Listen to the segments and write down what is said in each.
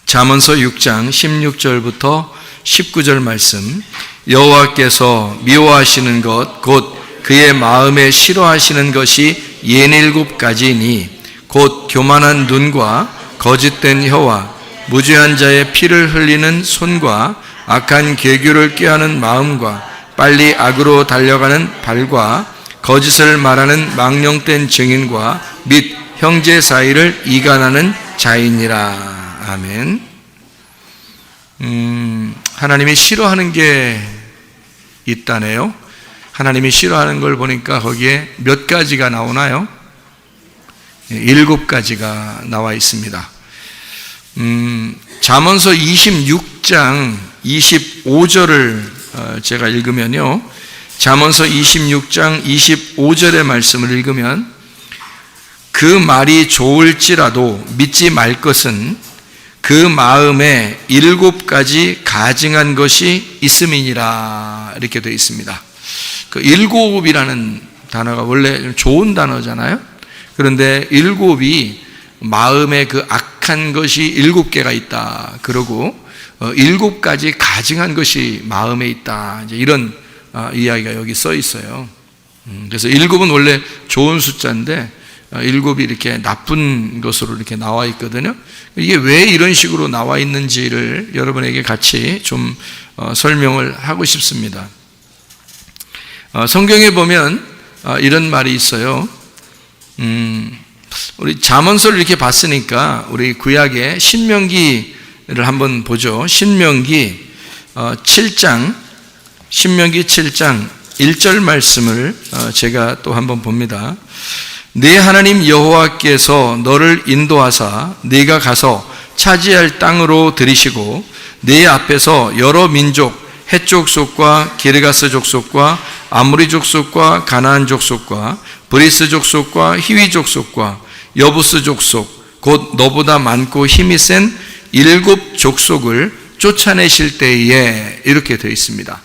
잠언서 6장 16절부터 19절 말씀. 여호와께서 미워하시는 것 곧 그의 마음에 싫어하시는 것이 67가지니 곧 교만한 눈과 거짓된 혀와 무죄한 자의 피를 흘리는 손과 악한 계교를 꾀하는 마음과 빨리 악으로 달려가는 발과 거짓을 말하는 망령된 증인과 및 형제 사이를 이간하는 자이니라. 아멘. 하나님이 싫어하는 게 있다네요. 하나님이 싫어하는 걸 보니까 거기에 몇 가지가 나오나요? 7가지가 나와 있습니다. 잠언서 26장 25절을 제가 읽으면요, 잠언서 26장 25절의 말씀을 읽으면 그 말이 좋을지라도 믿지 말 것은 그 마음에 7가지 가증한 것이 있음이니라, 이렇게 되어 있습니다. 그 7이라는 단어가 원래 좀 좋은 단어잖아요. 그런데 7이 마음에 그 악한 것이 7개가 있다, 그러고 7가지 가증한 것이 마음에 있다, 이제 이런 이야기가 여기 써 있어요. 그래서 7은 원래 좋은 숫자인데 7이 이렇게 나쁜 것으로 이렇게 나와 있거든요. 이게 왜 이런 식으로 나와 있는지를 여러분에게 같이 좀 설명을 하고 싶습니다. 성경에 보면 이런 말이 있어요. 우리 잠언서를 이렇게 봤으니까 우리 구약의 신명기를 한번 보죠. 신명기 7장 1절 말씀을 제가 또 한번 봅니다. 네 하나님 여호와께서 너를 인도하사 네가 가서 차지할 땅으로 들이시고 네 앞에서 여러 민족 헷 족속과 기르가스 족속과 아모리 족속과 가나안 족속과 브리스 족속과 히위 족속과 여부스 족속 곧 너보다 많고 힘이 센 7 족속을 쫓아내실 때에, 이렇게 되어 있습니다.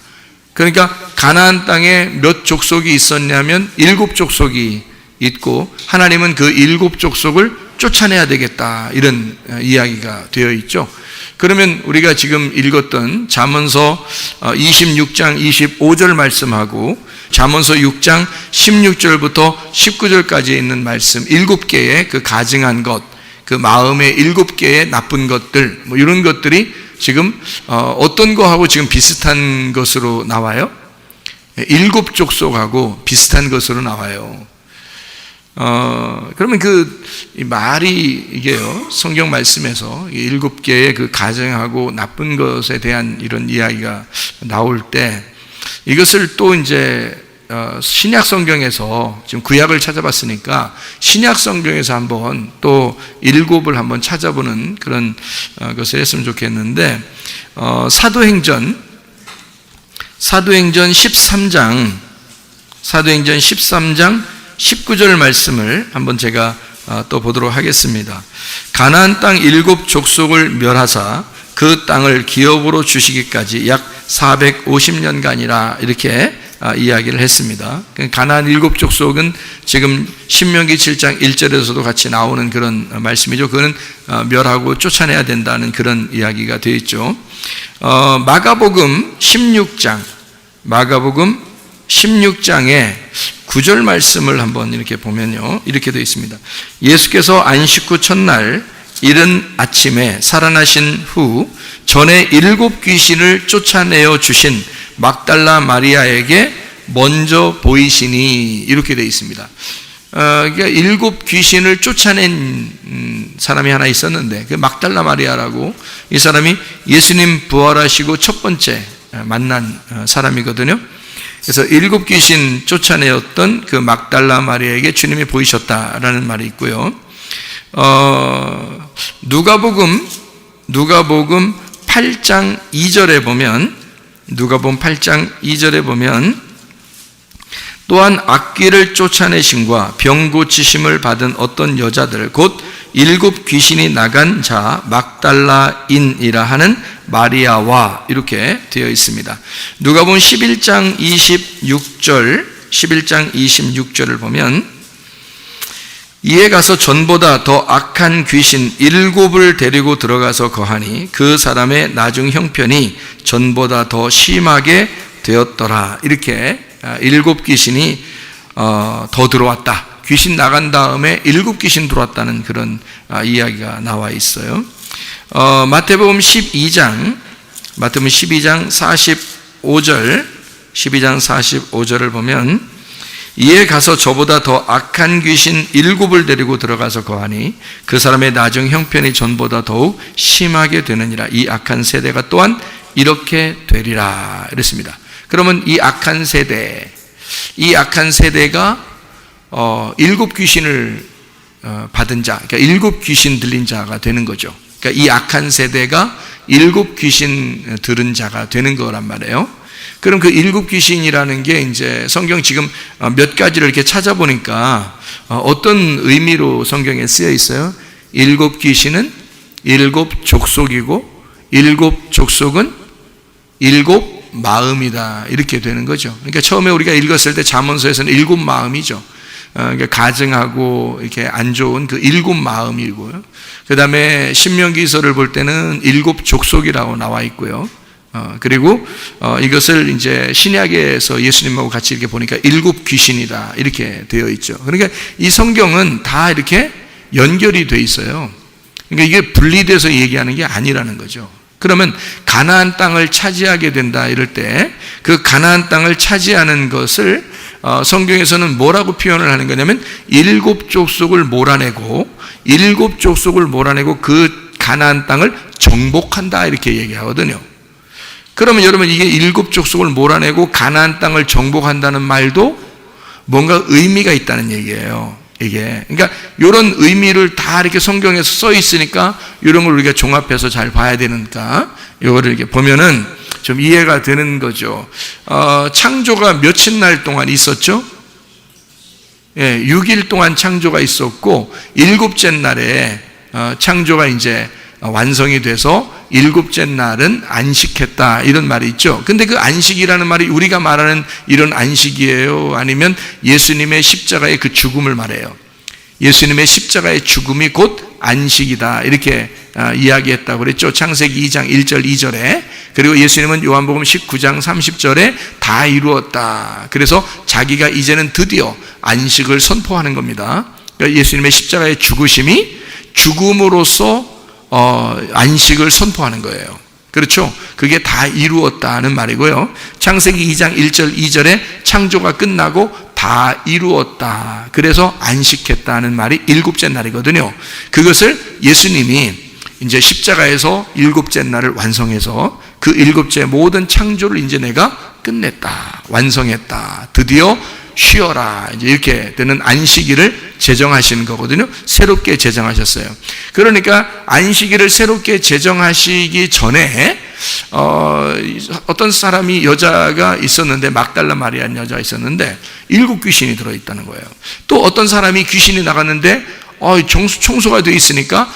그러니까 가나안 땅에 몇 족속이 있었냐면 7 족속이 있고 하나님은 그 7 족속을 쫓아내야 되겠다, 이런 이야기가 되어 있죠. 그러면 우리가 지금 읽었던 잠언서 26장 25절 말씀하고 잠언서 6장 16절부터 19절까지 있는 말씀, 7개의 그 가증한 것, 그 마음의 7개의 나쁜 것들, 뭐 이런 것들이 지금 어떤 거하고 지금 비슷한 것으로 나와요? 7 족속하고 비슷한 것으로 나와요. 그러면 그 말이 이게요, 성경 말씀에서 7개의 그 가증하고 나쁜 것에 대한 이런 이야기가 나올 때 이것을 또 이제 신약 성경에서, 지금 구약을 찾아봤으니까 신약 성경에서 한번 또 7을 한번 찾아보는 그런 것을 했으면 좋겠는데, 사도행전 13장 19절 말씀을 한번 제가 또 보도록 하겠습니다. 가나안 땅 7 족속을 멸하사 그 땅을 기업으로 주시기까지 약 450년간이라, 이렇게 이야기를 했습니다. 가나안 7 족속은 지금 신명기 7장 1절에서도 같이 나오는 그런 말씀이죠. 그거는 멸하고 쫓아내야 된다는 그런 이야기가 되어 있죠. 마가복음 16장의 9절 말씀을 한번 이렇게 보면요, 이렇게 되어 있습니다. 예수께서 안식 후 첫날 이른 아침에 살아나신 후 전에 7 귀신을 쫓아내어 주신 막달라 마리아에게 먼저 보이시니, 이렇게 되어 있습니다. 그러니까 7 귀신을 쫓아낸 사람이 하나 있었는데, 그 막달라 마리아라고, 이 사람이 예수님 부활하시고 첫 번째 만난 사람이거든요. 그래서 7 귀신 쫓아내었던 그 막달라 마리아에게 주님이 보이셨다라는 말이 있고요. 누가복음 8장 2절에 보면, 누가복음 8장 2절에 보면 또한 악귀를 쫓아내심과 병 고치심을 받은 어떤 여자들, 곧 7 귀신이 나간 자 막달라인이라 하는 마리아와, 이렇게 되어 있습니다. 누가복음 11장 26절을 보면 이에 가서 전보다 더 악한 귀신 7을 데리고 들어가서 거하니 그 사람의 나중 형편이 전보다 더 심하게 되었더라. 이렇게 7 귀신이 더 들어왔다. 귀신 나간 다음에 7 귀신 들어왔다는 그런 이야기가 나와 있어요. 마태복음 12장 45절 12장 45절을 보면 이에 가서 저보다 더 악한 귀신 7을 데리고 들어가서 거하니 그 사람의 나중 형편이 전보다 더욱 심하게 되느니라. 이 악한 세대가 또한 이렇게 되리라. 이랬습니다. 그러면 이 악한 세대가 7 귀신을 받은 자, 그러니까 7 귀신 들린 자가 되는 거죠. 그러니까 이 악한 세대가 7 귀신 들은 자가 되는 거란 말이에요. 그럼 그 7 귀신이라는 게 이제 성경 지금 몇 가지를 이렇게 찾아보니까 어떤 의미로 성경에 쓰여 있어요? 7 귀신은 7 족속이고 7 족속은 7 마음이다. 이렇게 되는 거죠. 그러니까 처음에 우리가 읽었을 때 잠언서에서는 7 마음이죠. 그러니까 가증하고 이렇게 안 좋은 그 7 마음이고요. 그 다음에 신명기서를 볼 때는 7 족속이라고 나와 있고요. 그리고 이것을 이제 신약에서 예수님하고 같이 이렇게 보니까 7 귀신이다 이렇게 되어 있죠. 그러니까 이 성경은 다 이렇게 연결이 돼 있어요. 그러니까 이게 분리돼서 얘기하는 게 아니라는 거죠. 그러면 가나안 땅을 차지하게 된다 이럴 때 그 가나안 땅을 차지하는 것을 성경에서는 뭐라고 표현을 하는 거냐면 7 족속을 몰아내고 7 족속을 몰아내고 그 가나안 땅을 정복한다 이렇게 얘기하거든요. 그러면 여러분 이게 7 족속을 몰아내고 가나안 땅을 정복한다는 말도 뭔가 의미가 있다는 얘기예요. 이게 그러니까 이런 의미를 다 이렇게 성경에서 써 있으니까 이런 걸 우리가 종합해서 잘 봐야 되니까 이거를 이렇게 보면은 좀 이해가 되는 거죠. 창조가 며칠 날 동안 있었죠? 6일 동안 창조가 있었고 7째 날에 창조가 이제 완성이 돼서 7째 날은 안식했다 이런 말이 있죠. 근데 그 안식이라는 말이 우리가 말하는 이런 안식이에요? 아니면 예수님의 십자가의 그 죽음을 말해요? 예수님의 십자가의 죽음이 곧 안식이다 이렇게 이야기했다고 그랬죠. 창세기 2장 1절 2절에. 그리고 예수님은 요한복음 19장 30절에 다 이루었다. 그래서 자기가 이제는 드디어 안식을 선포하는 겁니다. 그러니까 예수님의 십자가의 죽으심이 죽음으로써 안식을 선포하는 거예요. 그렇죠? 그게 다 이루었다는 말이고요. 창세기 2장 1절 2절에 창조가 끝나고 다 이루었다. 그래서 안식했다는 말이 7째 날이거든요. 그것을 예수님이 이제 십자가에서 7째 날을 완성해서 그 7째 모든 창조를 이제 내가 끝냈다. 완성했다. 드디어 쉬어라. 이제 이렇게 되는 안식일을 제정하시는 거거든요. 새롭게 제정하셨어요. 그러니까 안식일을 새롭게 제정하시기 전에 어떤 사람이 여자가 있었는데 막달라 마리아는 여자가 있었는데 7 귀신이 들어있다는 거예요. 또 어떤 사람이 귀신이 나갔는데 청소가 되어 있으니까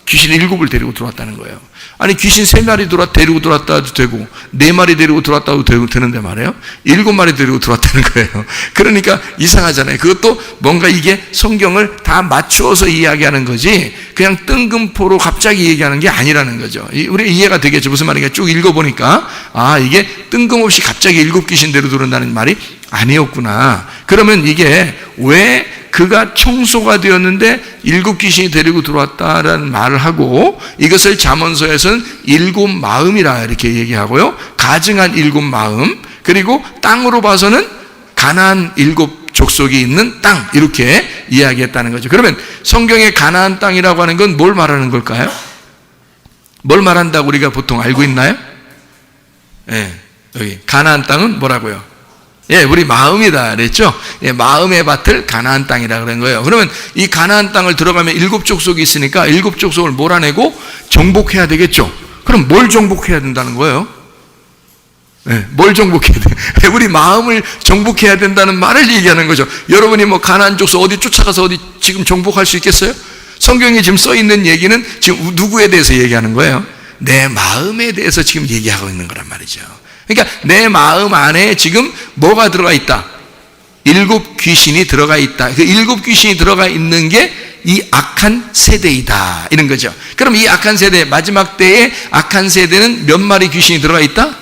귀신 7을 데리고 들어왔다는 거예요. 아니 귀신 3마리 데리고 들어왔다도 되고 4마리 데리고 들어왔다도 되는데 말이에요. 7마리 데리고 들어왔다는 거예요. 그러니까 이상하잖아요. 그것도 뭔가 이게 성경을 다 맞추어서 이야기하는 거지 그냥 뜬금포로 갑자기 얘기하는 게 아니라는 거죠. 우리 이해가 되겠죠. 무슨 말인가 쭉 읽어보니까 이게 뜬금없이 갑자기 7 귀신 데리고 들어온다는 말이 아니었구나. 그러면 이게 왜 그가 청소가 되었는데 7 귀신이 데리고 들어왔다라는 말을 하고 이것을 잠언서에서는 7 마음이라 이렇게 얘기하고요. 가증한 7 마음 그리고 땅으로 봐서는 가나안 7 족속이 있는 땅 이렇게 이야기했다는 거죠. 그러면 성경의 가나안 땅이라고 하는 건 뭘 말하는 걸까요? 뭘 말한다고 우리가 보통 알고 있나요? 여기 가나안 땅은 뭐라고요? 우리 마음이다 그랬죠? 마음의 밭을 가나안 땅이라 그런 거예요. 그러면 이 가나안 땅을 들어가면 7 족속이 있으니까 7 족속을 몰아내고 정복해야 되겠죠? 그럼 뭘 정복해야 된다는 거예요? 뭘 정복해야 돼? 우리 마음을 정복해야 된다는 말을 얘기하는 거죠. 여러분이 뭐 가나안 족속 어디 쫓아가서 어디 지금 정복할 수 있겠어요? 성경에 지금 써 있는 얘기는 지금 누구에 대해서 얘기하는 거예요? 내 마음에 대해서 지금 얘기하고 있는 거란 말이죠. 그러니까 내 마음 안에 지금 뭐가 들어가 있다? 일곱 귀신이 들어가 있다. 그 일곱 귀신이 들어가 있는 게 이 악한 세대이다, 이런 거죠. 그럼 이 악한 세대, 마지막 때의 악한 세대는 몇 마리 귀신이 들어가 있다?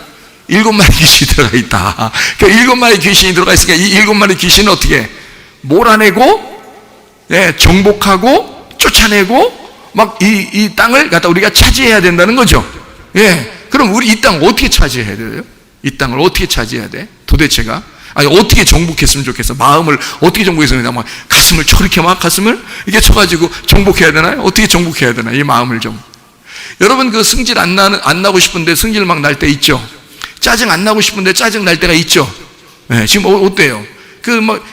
7마리 귀신이 들어가 있다. 그러니까 7마리 귀신이 들어가 있으니까 이 7마리 귀신은 어떻게 몰아내고, 정복하고, 쫓아내고, 막 이 땅을 갖다 우리가 차지해야 된다는 거죠. 그럼 우리 이 땅 어떻게 차지해야 돼요? 이 땅을 어떻게 차지해야 돼? 도대체가? 아니, 어떻게 정복했으면 좋겠어? 마음을 어떻게 정복했으면 좋겠어? 막 가슴을 저렇게 막 가슴을 이렇게 쳐가지고 정복해야 되나요? 어떻게 정복해야 되나? 이 마음을 좀. 여러분, 그 승질 안 나고 싶은데 승질 막 날 때 있죠? 짜증 안 나고 싶은데 짜증 날 때가 있죠? 지금 어때요?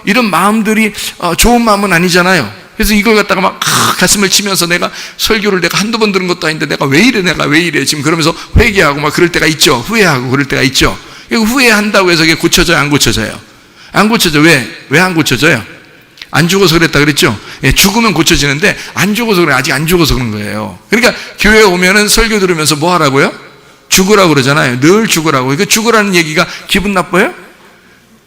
이런 마음들이 좋은 마음은 아니잖아요. 그래서 이걸 갖다가 막 가슴을 치면서 내가 설교를 내가 한두 번 들은 것도 아닌데 내가 왜 이래 지금 그러면서 회개하고 막 그럴 때가 있죠. 후회하고 그럴 때가 있죠. 이거 후회한다고 해서 이게 고쳐져요, 안 고쳐져요? 안 고쳐져. 왜 안 고쳐져요? 안 죽어서 그랬다 그랬죠? 죽으면 고쳐지는데 안 죽어서 그래. 아직 안 죽어서 그런 거예요. 그러니까 교회에 오면은 설교 들으면서 뭐 하라고요? 죽으라고 그러잖아요. 늘 죽으라고. 그 죽으라는 얘기가 기분 나빠요?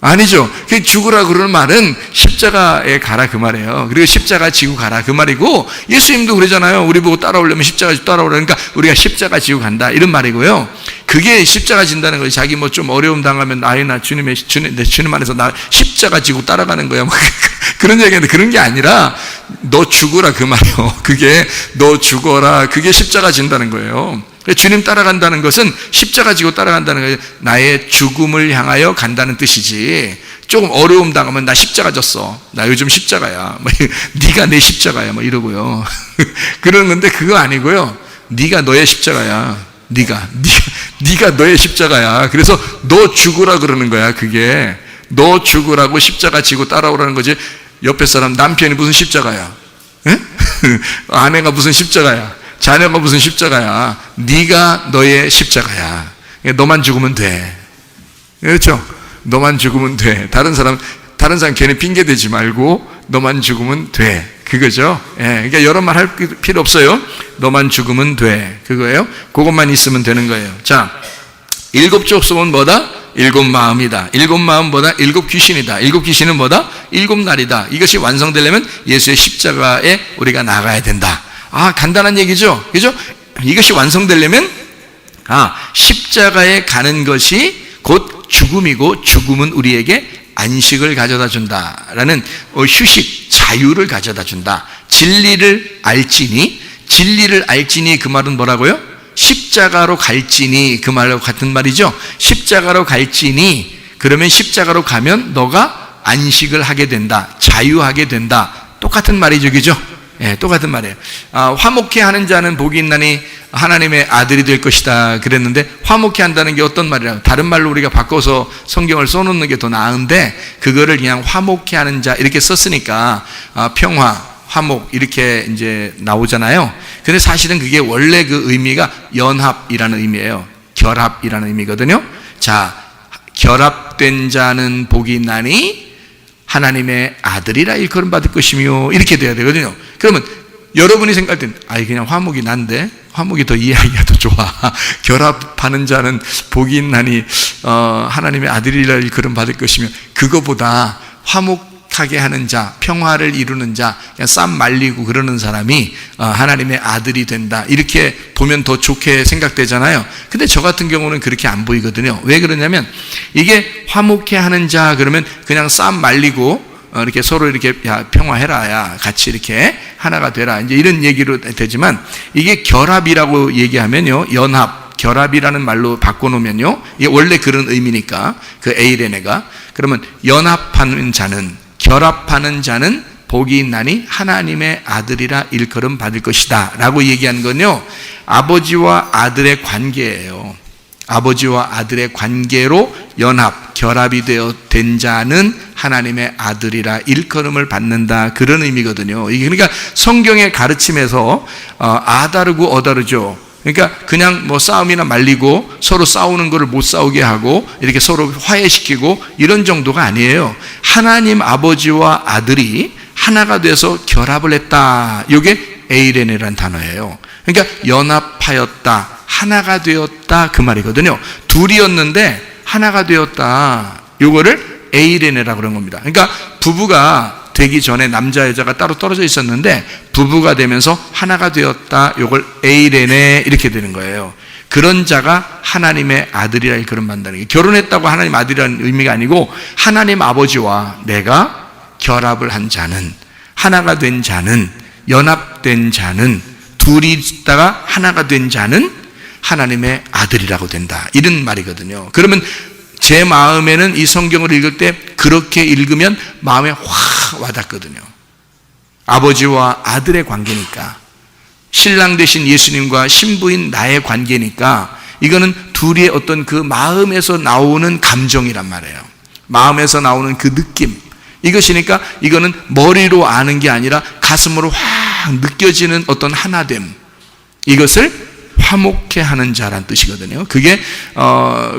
아니죠. 그 죽으라 그러는 말은 십자가에 가라 그 말이에요. 그리고 십자가 지고 가라 그 말이고, 예수님도 그러잖아요. 우리 보고 따라오려면 십자가 지고 따라오라니까 우리가 십자가 지고 간다, 이런 말이고요. 그게 십자가 진다는 거예요. 자기 뭐 좀 어려움 당하면 나 주님 안에서 나 십자가 지고 따라가는 거야, 뭐 그런 얘기인데, 그런 게 아니라 너 죽어라 그 말이에요. 그게 너 죽어라, 그게 십자가 진다는 거예요. 주님 따라간다는 것은 십자가 지고 따라간다는 거예요. 나의 죽음을 향하여 간다는 뜻이지, 조금 어려움 당하면 나 십자가 졌어, 나 요즘 십자가야, 뭐, 네가 내 십자가야, 뭐 이러고요. 그런 건데 그거 아니고요. 네가 너의 십자가야. 네가 너의 십자가야. 그래서 너 죽으라 그러는 거야. 그게 너 죽으라고 십자가 지고 따라오라는 거지. 옆에 사람 남편이 무슨 십자가야? 아내가 무슨 십자가야? 자녀가 무슨 십자가야? 네가 너의 십자가야. 너만 죽으면 돼. 그렇죠? 너만 죽으면 돼. 다른 사람 괜히 핑계 대지 말고 너만 죽으면 돼. 그거죠? 그러니까 여러 말 할 필요 없어요. 너만 죽으면 돼. 그거예요. 그것만 있으면 되는 거예요. 자, 일곱 족속은 뭐다? 일곱 마음이다. 일곱 마음보다 일곱 귀신이다. 일곱 귀신은 뭐다? 일곱 날이다. 이것이 완성되려면 예수의 십자가에 우리가 나가야 된다. 간단한 얘기죠. 그죠? 이것이 완성되려면, 십자가에 가는 것이 곧 죽음이고, 죽음은 우리에게 안식을 가져다 준다라는 휴식, 자유를 가져다 준다. 진리를 알지니 그 말은 뭐라고요? 십자가로 갈지니, 그 말하고 같은 말이죠. 십자가로 갈지니, 그러면 십자가로 가면 너가 안식을 하게 된다, 자유하게 된다. 똑같은 말이죠, 그죠? 똑같은 말이에요. 화목해 하는 자는 복이 있나니 하나님의 아들이 될 것이다 그랬는데, 화목해 한다는 게 어떤 말이라고? 다른 말로 우리가 바꿔서 성경을 써놓는 게 더 나은데, 그거를 그냥 화목해 하는 자 이렇게 썼으니까 평화, 화목 이렇게 이제 나오잖아요. 근데 사실은 그게 원래 그 의미가 연합이라는 의미예요. 결합이라는 의미거든요. 자, 결합된 자는 복이 있나니 하나님의 아들이라 일컬음 받을 것이며, 이렇게 돼야 되거든요. 그러면 여러분이 생각할 땐 그냥 화목이 난데, 화목이 더 이해하기가 더 좋아. 결합하는 자는 복이 있나니 하나님의 아들이라 일컬음 받을 것이며, 그거보다 화목하게 하는 자, 평화를 이루는 자, 그냥 쌈 말리고 그러는 사람이 하나님의 아들이 된다, 이렇게 보면 더 좋게 생각되잖아요. 근데 저 같은 경우는 그렇게 안 보이거든요. 왜 그러냐면, 이게 화목해 하는 자 그러면 그냥 쌈 말리고 이렇게 서로 이렇게 평화해라, 야 같이 이렇게 하나가 되라, 이제 이런 얘기로 되지만, 이게 결합이라고 얘기하면요, 연합, 결합이라는 말로 바꿔놓으면요, 이게 원래 그런 의미니까, 그 에이레네가, 그러면 연합하는 자는, 결합하는 자는 복이 있나니 하나님의 아들이라 일컬음 받을 것이다 라고 얘기한 건요, 아버지와 아들의 관계예요. 아버지와 아들의 관계로 연합, 결합이 되어 된 자는 하나님의 아들이라 일컬음을 받는다, 그런 의미거든요. 이게 그러니까 성경의 가르침에서 아다르고 어다르죠. 그러니까 그냥 뭐 싸움이나 말리고 서로 싸우는 거를 못 싸우게 하고 이렇게 서로 화해시키고 이런 정도가 아니에요. 하나님 아버지와 아들이 하나가 돼서 결합을 했다, 이게 에이레네라는 단어예요. 그러니까 연합하였다, 하나가 되었다, 그 말이거든요. 둘이었는데 하나가 되었다, 요거를 에이레네라고 그런 겁니다. 그러니까 부부가 되기 전에 남자 여자가 따로 떨어져 있었는데 부부가 되면서 하나가 되었다. 이걸 에이레네 이렇게 되는 거예요. 그런 자가 하나님의 아들이라 그런 말한다는 게, 결혼했다고 하나님 아들이라는 의미가 아니고 하나님 아버지와 내가 결합을 한 자는, 하나가 된 자는, 연합된 자는, 둘이 있다가 하나가 된 자는 하나님의 아들이라고 된다, 이런 말이거든요. 그러면 제 마음에는 이 성경을 읽을 때 그렇게 읽으면 마음에 확 와닿거든요. 아버지와 아들의 관계니까, 신랑 되신 예수님과 신부인 나의 관계니까, 이거는 둘이의 어떤 그 마음에서 나오는 감정이란 말이에요. 마음에서 나오는 그 느낌, 이것이니까 이거는 머리로 아는 게 아니라 가슴으로 확 느껴지는 어떤 하나됨, 이것을 화목해 하는 자란 뜻이거든요. 그게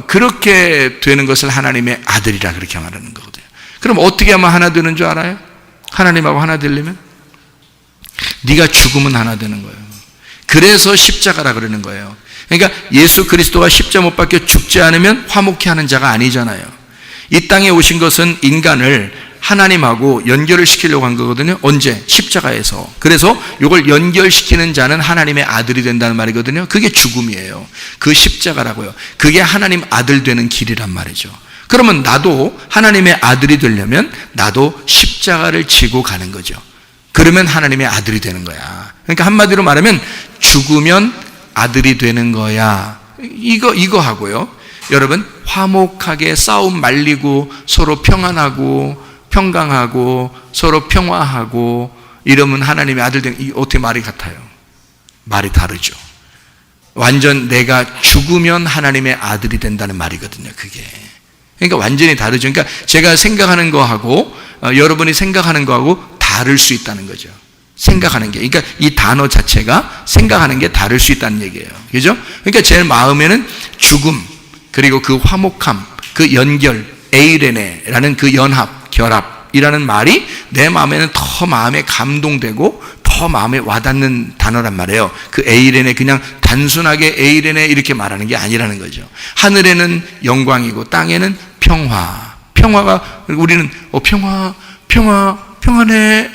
그렇게 되는 것을 하나님의 아들이라 그렇게 말하는 거거든요. 그럼 어떻게 하면 하나 되는 줄 알아요? 하나님하고 하나 되려면 네가 죽으면 하나 되는 거예요. 그래서 십자가라 그러는 거예요. 그러니까 예수 그리스도가 십자가 못 박혀 죽지 않으면 화목해 하는 자가 아니잖아요. 이 땅에 오신 것은 인간을 하나님하고 연결을 시키려고 한 거거든요. 언제? 십자가에서. 그래서 이걸 연결시키는 자는 하나님의 아들이 된다는 말이거든요. 그게 죽음이에요. 그 십자가라고요. 그게 하나님 아들 되는 길이란 말이죠. 그러면 나도 하나님의 아들이 되려면 나도 십자가를 지고 가는 거죠. 그러면 하나님의 아들이 되는 거야. 그러니까 한마디로 말하면 죽으면 아들이 되는 거야. 이거 하고요. 여러분, 화목하게 싸움 말리고 서로 평안하고 평강하고 서로 평화하고 이러면 하나님의 아들 되는, 어떻게 말이 같아요? 말이 다르죠. 완전 내가 죽으면 하나님의 아들이 된다는 말이거든요, 그게. 그러니까 완전히 다르죠. 그러니까 제가 생각하는 거하고 여러분이 생각하는 거하고 다를 수 있다는 거죠. 생각하는 게. 그러니까 이 단어 자체가 생각하는 게 다를 수 있다는 얘기예요. 그죠? 그러니까 제 마음에는 죽음, 그리고 그 화목함, 그 연결, 에이레네라는 그 연합, 결합이라는 말이 내 마음에는 더 마음에 감동되고 더 마음에 와닿는 단어란 말이에요. 그 에이레네, 그냥 단순하게 에이레네 이렇게 말하는 게 아니라는 거죠. 하늘에는 영광이고 땅에는 평화. 평화가, 우리는 평안해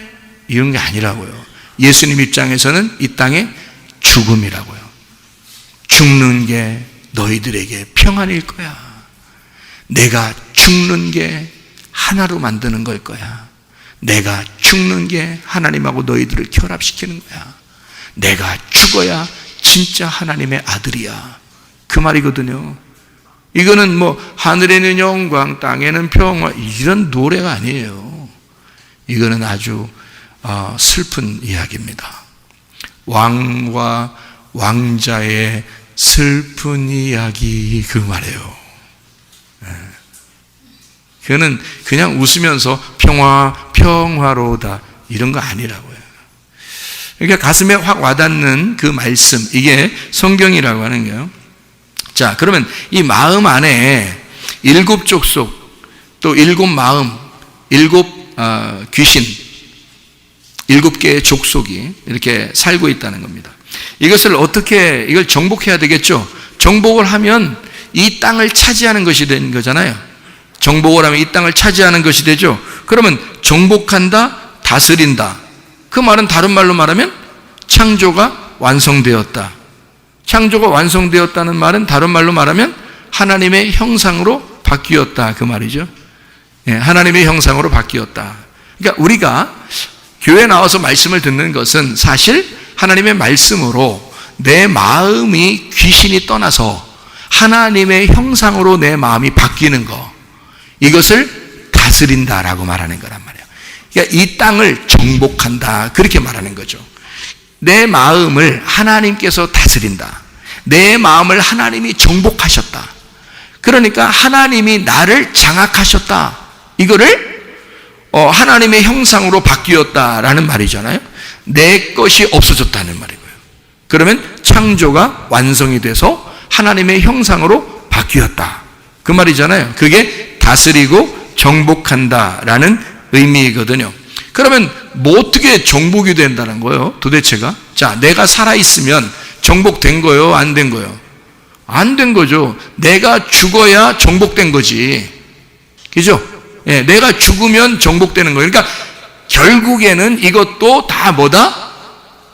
이런 게 아니라고요. 예수님 입장에서는 이 땅에 죽음이라고요. 죽는 게 너희들에게 평안일 거야. 내가 죽는 게 하나로 만드는 걸 거야. 내가 죽는 게 하나님하고 너희들을 결합시키는 거야. 내가 죽어야 진짜 하나님의 아들이야. 그 말이거든요. 이거는 뭐 하늘에는 영광, 땅에는 평화 이런 노래가 아니에요. 이거는 아주 슬픈 이야기입니다. 왕과 왕자의 슬픈 이야기, 그 말이에요. 그거는 그냥 웃으면서 평화로다 이런 거 아니라고요. 그러니까 가슴에 확 와닿는 그 말씀, 이게 성경이라고 하는 거예요. 자, 그러면 이 마음 안에 7 족속, 또 7 마음, 7 귀신, 7개의 족속이 이렇게 살고 있다는 겁니다. 이것을 어떻게, 이걸 정복해야 되겠죠? 정복을 하면 이 땅을 차지하는 것이 된 거잖아요. 정복을 하면 이 땅을 차지하는 것이 되죠. 그러면 정복한다, 다스린다. 그 말은 다른 말로 말하면 창조가 완성되었다. 창조가 완성되었다는 말은 다른 말로 말하면 하나님의 형상으로 바뀌었다, 그 말이죠. 하나님의 형상으로 바뀌었다. 그러니까 우리가 교회 나와서 말씀을 듣는 것은 사실 하나님의 말씀으로 내 마음이 귀신이 떠나서 하나님의 형상으로 내 마음이 바뀌는 거, 이것을 다스린다라고 말하는 거란 말이에요. 그러니까 이 땅을 정복한다, 그렇게 말하는 거죠. 내 마음을 하나님께서 다스린다. 내 마음을 하나님이 정복하셨다. 그러니까 하나님이 나를 장악하셨다. 이거를 하나님의 형상으로 바뀌었다라는 말이잖아요. 내 것이 없어졌다는 말이고요. 그러면 창조가 완성이 돼서 하나님의 형상으로 바뀌었다, 그 말이잖아요. 그게 다스리고 정복한다라는 의미이거든요. 그러면 뭐 어떻게 정복이 된다는 거예요, 도대체가? 자, 내가 살아있으면 정복된 거예요, 안 된 거예요? 안 된 거죠. 내가 죽어야 정복된 거지. 그죠? 예, 내가 죽으면 정복되는 거예요. 그러니까 결국에는 이것도 다 뭐다?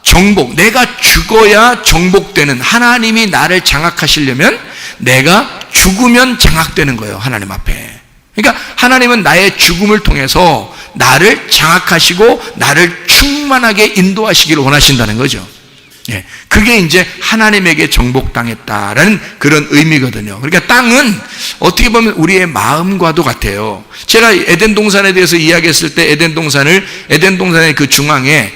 정복. 내가 죽어야 정복되는, 하나님이 나를 장악하시려면 내가 죽으면 장악되는 거예요, 하나님 앞에. 그러니까 하나님은 나의 죽음을 통해서 나를 장악하시고 나를 충만하게 인도하시기를 원하신다는 거죠. 예, 그게 이제 하나님에게 정복당했다라는 그런 의미거든요. 그러니까 땅은 어떻게 보면 우리의 마음과도 같아요. 제가 에덴 동산에 대해서 이야기했을 때 에덴 동산의 그 중앙에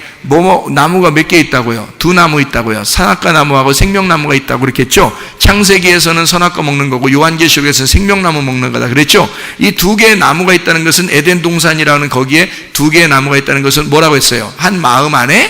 나무가 몇 개 있다고요? 2나무 있다고요. 선악과 나무하고 생명나무가 있다고 그렇게 했죠. 창세기에서는 선악과 먹는 거고 요한계시록에서는 생명나무 먹는 거다 그랬죠. 이 2개의 나무가 있다는 것은, 에덴 동산이라는 거기에 2개의 나무가 있다는 것은 뭐라고 했어요? 한 마음 안에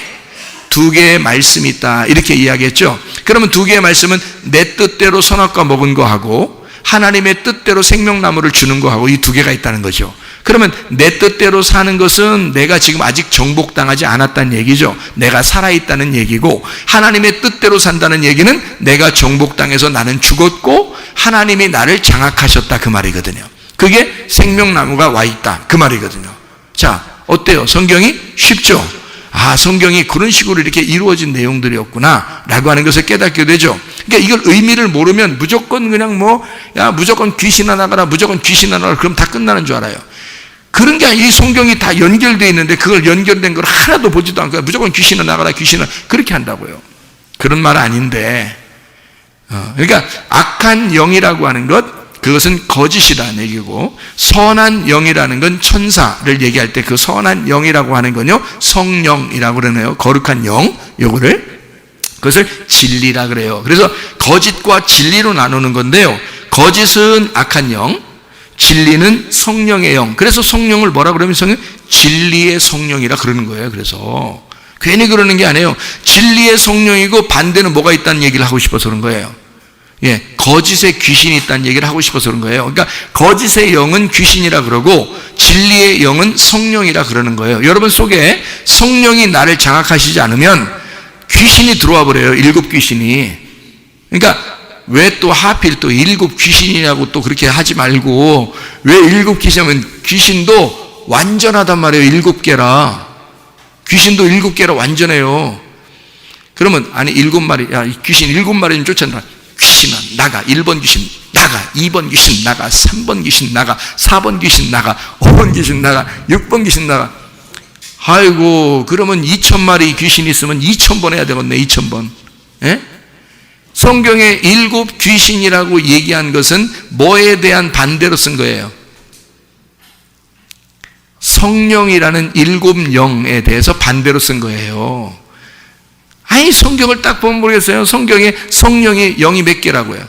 2개의 말씀이 있다, 이렇게 이야기했죠. 그러면 2개의 말씀은 내 뜻대로 선악과 먹은 거하고 하나님의 뜻대로 생명나무를 주는 거하고 이 2개가 있다는 거죠. 그러면 내 뜻대로 사는 것은 내가 지금 아직 정복당하지 않았다는 얘기죠. 내가 살아있다는 얘기고, 하나님의 뜻대로 산다는 얘기는 내가 정복당해서 나는 죽었고 하나님이 나를 장악하셨다, 그 말이거든요. 그게 생명나무가 와 있다, 그 말이거든요. 자, 어때요? 성경이 쉽죠? 성경이 그런 식으로 이렇게 이루어진 내용들이었구나 라고 하는 것을 깨닫게 되죠. 그러니까 이걸 의미를 모르면 무조건 그냥 무조건 귀신아 나가라, 무조건 귀신아 나가라, 그럼 다 끝나는 줄 알아요. 그런 게 아니라 이 성경이 다 연결되어 있는데 그걸 연결된 걸 하나도 보지도 않고 무조건 귀신아 나가라, 귀신아, 그렇게 한다고요. 그런 말 아닌데, 그러니까 악한 영이라고 하는 것, 그것은 거짓이라는 얘기고, 선한 영이라는 건 천사를 얘기할 때 그 선한 영이라고 하는 건요, 성령이라고 그러네요. 거룩한 영, 그것을 진리라 그래요. 그래서 거짓과 진리로 나누는 건데요, 거짓은 악한 영, 진리는 성령의 영. 그래서 성령을 뭐라 그러면 진리의 성령이라 그러는 거예요. 그래서 괜히 그러는 게 아니에요. 진리의 성령이고 반대는 뭐가 있다는 얘기를 하고 싶어서 그런 거예요. 예, 거짓의 귀신이 있다는 얘기를 하고 싶어서 그런 거예요. 그러니까 거짓의 영은 귀신이라 그러고 진리의 영은 성령이라 그러는 거예요. 여러분 속에 성령이 나를 장악하시지 않으면 귀신이 들어와 버려요. 7 귀신이. 그러니까 왜 또 하필 또 7 귀신이라고 또 그렇게 하지 말고, 왜 7 귀신이면 귀신도 완전하단 말이에요. 7개라. 귀신도 7개라 완전해요. 그러면 아니 7마리, 야, 귀신 7마리 좀 쫓아낸다. 귀신아 나가. 1번 귀신 나가, 2번 귀신 나가, 3번 귀신 나가, 4번 귀신 나가, 5번 귀신 나가, 6번 귀신 나가. 아이고, 그러면 2000마리 귀신이 있으면 2000번 해야 되겠네. 2000번. 예? 성경에 7 귀신이라고 얘기한 것은 뭐에 대한 반대로 쓴 거예요? 성령이라는 7 영에 대해서 반대로 쓴 거예요. 아니, 성경을 딱 보면 모르겠어요. 성경에 성령의 영이 몇 개라고요?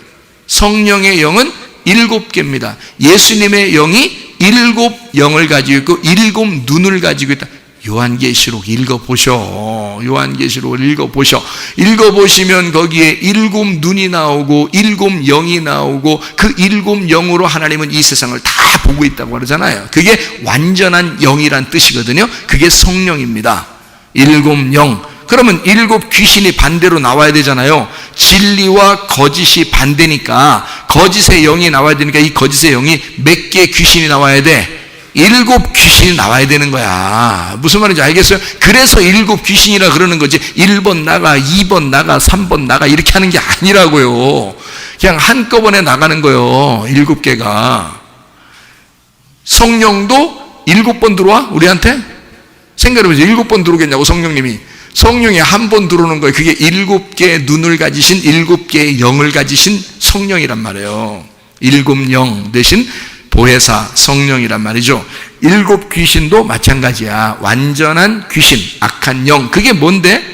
성령의 영은 7개입니다. 예수님의 영이 7 영을 가지고 있고 7 눈을 가지고 있다. 요한계시록 읽어보셔. 요한계시록을 읽어보셔. 읽어보시면 거기에 7 눈이 나오고 7 영이 나오고 그 7 영으로 하나님은 이 세상을 다 보고 있다고 그러잖아요. 그게 완전한 영이란 뜻이거든요. 그게 성령입니다. 7 영. 그러면 7 귀신이 반대로 나와야 되잖아요. 진리와 거짓이 반대니까 거짓의 영이 나와야 되니까 이 거짓의 영이 몇 개 귀신이 나와야 돼? 7 귀신이 나와야 되는 거야. 무슨 말인지 알겠어요? 그래서 7 귀신이라 그러는 거지 1번 나가, 2번 나가, 3번 나가 이렇게 하는 게 아니라고요. 그냥 한꺼번에 나가는 거예요. 7개가. 성령도 7번 들어와? 우리한테? 생각해보세요. 7번 들어오겠냐고. 성령님이 한 번 들어오는 거예요. 그게 7개의 눈을 가지신 7개의 영을 가지신 성령이란 말이에요. 7 영 대신 보혜사 성령이란 말이죠. 7 귀신도 마찬가지야. 완전한 귀신, 악한 영. 그게 뭔데?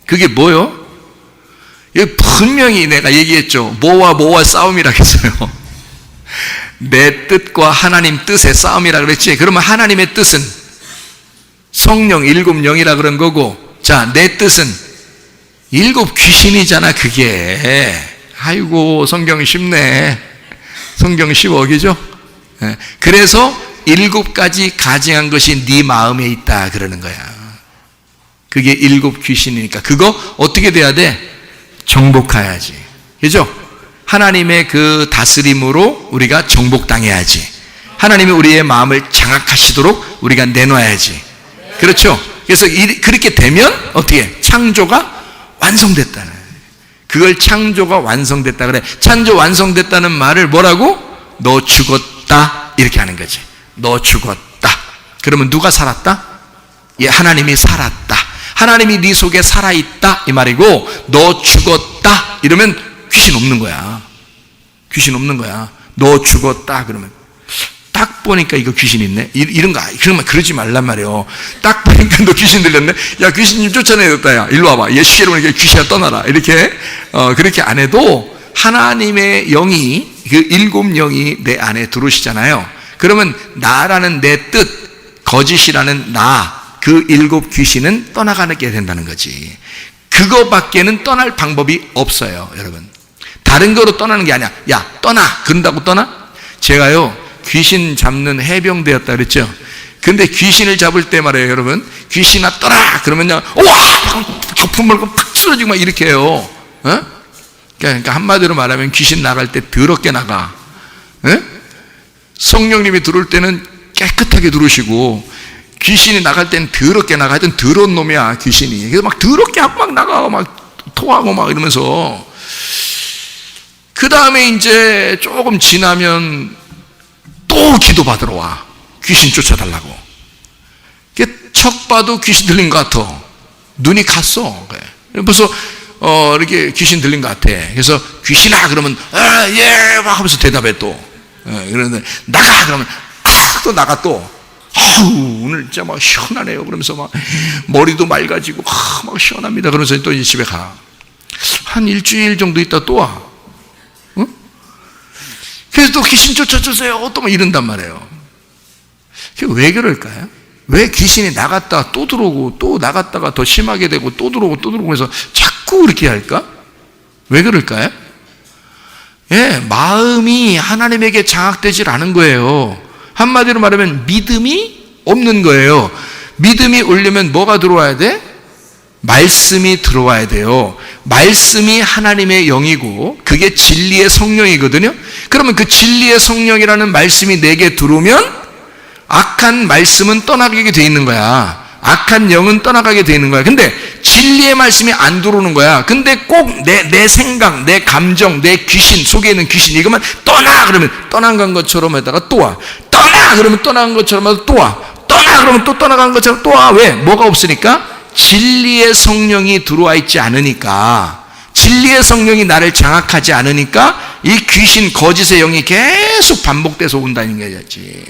그게 뭐요? 분명히 내가 얘기했죠. 뭐와 싸움이라고 했어요. 내 뜻과 하나님 뜻의 싸움이라 그랬지. 그러면 하나님의 뜻은 성령 7 영이라 그런 거고, 자, 내 뜻은 7 귀신이잖아. 그게. 아이고, 성경이 쉽네. 성경이 쉬워, 그죠? 그래서 7가지 가증한 것이 네 마음에 있다 그러는 거야. 그게 7 귀신이니까 그거 어떻게 돼야 돼? 정복해야지, 그죠? 하나님의 그 다스림으로 우리가 정복당해야지. 하나님이 우리의 마음을 장악하시도록 우리가 내놔야지. 그렇죠? 그래서 그렇게 되면 어떻게? 창조가 완성됐다는. 그걸 창조가 완성됐다 그래. 창조 완성됐다는 말을 뭐라고? 너 죽었다 이렇게 하는 거지. 너 죽었다. 그러면 누가 살았다? 예, 하나님이 살았다. 하나님이 네 속에 살아있다 이 말이고, 너 죽었다 이러면 귀신 없는 거야. 귀신 없는 거야. 너 죽었다 그러면 딱 보니까 이거 귀신 있네. 이런 거 그러면 그러지 말란 말이에요. 딱 보니까 너 귀신 들렸네. 야, 귀신님 쫓아내겠다. 야, 일로 와봐. 예수께로 오니까 귀신아 떠나라. 이렇게 그렇게 안 해도 하나님의 영이, 그 일곱 영이 내 안에 들어오시잖아요. 그러면 나라는 내 뜻, 거짓이라는 나, 그 일곱 귀신은 떠나가게 된다는 거지. 그거밖에는 떠날 방법이 없어요, 여러분. 다른 거로 떠나는 게 아니야. 야, 떠나. 그런다고 떠나? 제가요, 귀신 잡는 해병대였다 그랬죠. 근데 귀신을 잡을 때 말이에요, 여러분. 귀신아 떠나! 그러면요, 와! 거품 물고 팍 쓰러지고 막 이렇게 해요. 그러니까 한마디로 말하면 귀신 나갈 때 더럽게 나가. 성령님이 들어올 때는 깨끗하게 들어오시고, 귀신이 나갈 때는 더럽게 나가. 하여튼 더러운 놈이야, 귀신이. 그래서 막 더럽게 하고 막 나가고 막 토하고 막 이러면서. 그 다음에 이제 조금 지나면 또 기도 받으러 와. 귀신 쫓아달라고. 척 봐도 귀신 들린 것 같아. 눈이 갔어. 벌써 이렇게 귀신 들린 것 같아. 그래서 귀신아 그러면 예 막 하면서 대답해 또. 그런데 나가 그러면 또 나가 또. 오늘 진짜 막 시원하네요. 그러면서 막 머리도 맑아지고 막 시원합니다. 그러면서 또 이제 집에 가. 한 일주일 정도 있다 또 와. 그래서 또 귀신 쫓아주세요. 또 막 이런단 말이에요. 왜 그럴까요? 왜 귀신이 나갔다 또 들어오고 또 나갔다가 더 심하게 되고 또 들어오고 해서 자꾸 그렇게 할까? 왜 그럴까요? 예, 마음이 하나님에게 장악되질 않은 거예요. 한마디로 말하면 믿음이 없는 거예요. 믿음이 오려면 뭐가 들어와야 돼? 말씀이 들어와야 돼요. 말씀이 하나님의 영이고 그게 진리의 성령이거든요. 그러면 그 진리의 성령이라는 말씀이 내게 들어오면 악한 말씀은 떠나게 돼 있는 거야. 악한 영은 떠나가게 돼 있는 거야. 근데 진리의 말씀이 안 들어오는 거야. 근데 꼭 내 생각, 내 감정, 내 귀신, 속에 있는 귀신 이거만 떠나 그러면 떠나간 것처럼 하다가 또 와. 떠나 그러면 떠나간 것처럼 하다가 또 와. 떠나 그러면 또 떠나간 것처럼 또 와. 왜? 뭐가 없으니까? 진리의 성령이 들어와 있지 않으니까, 진리의 성령이 나를 장악하지 않으니까 이 귀신 거짓의 영이 계속 반복돼서 온다는 거지.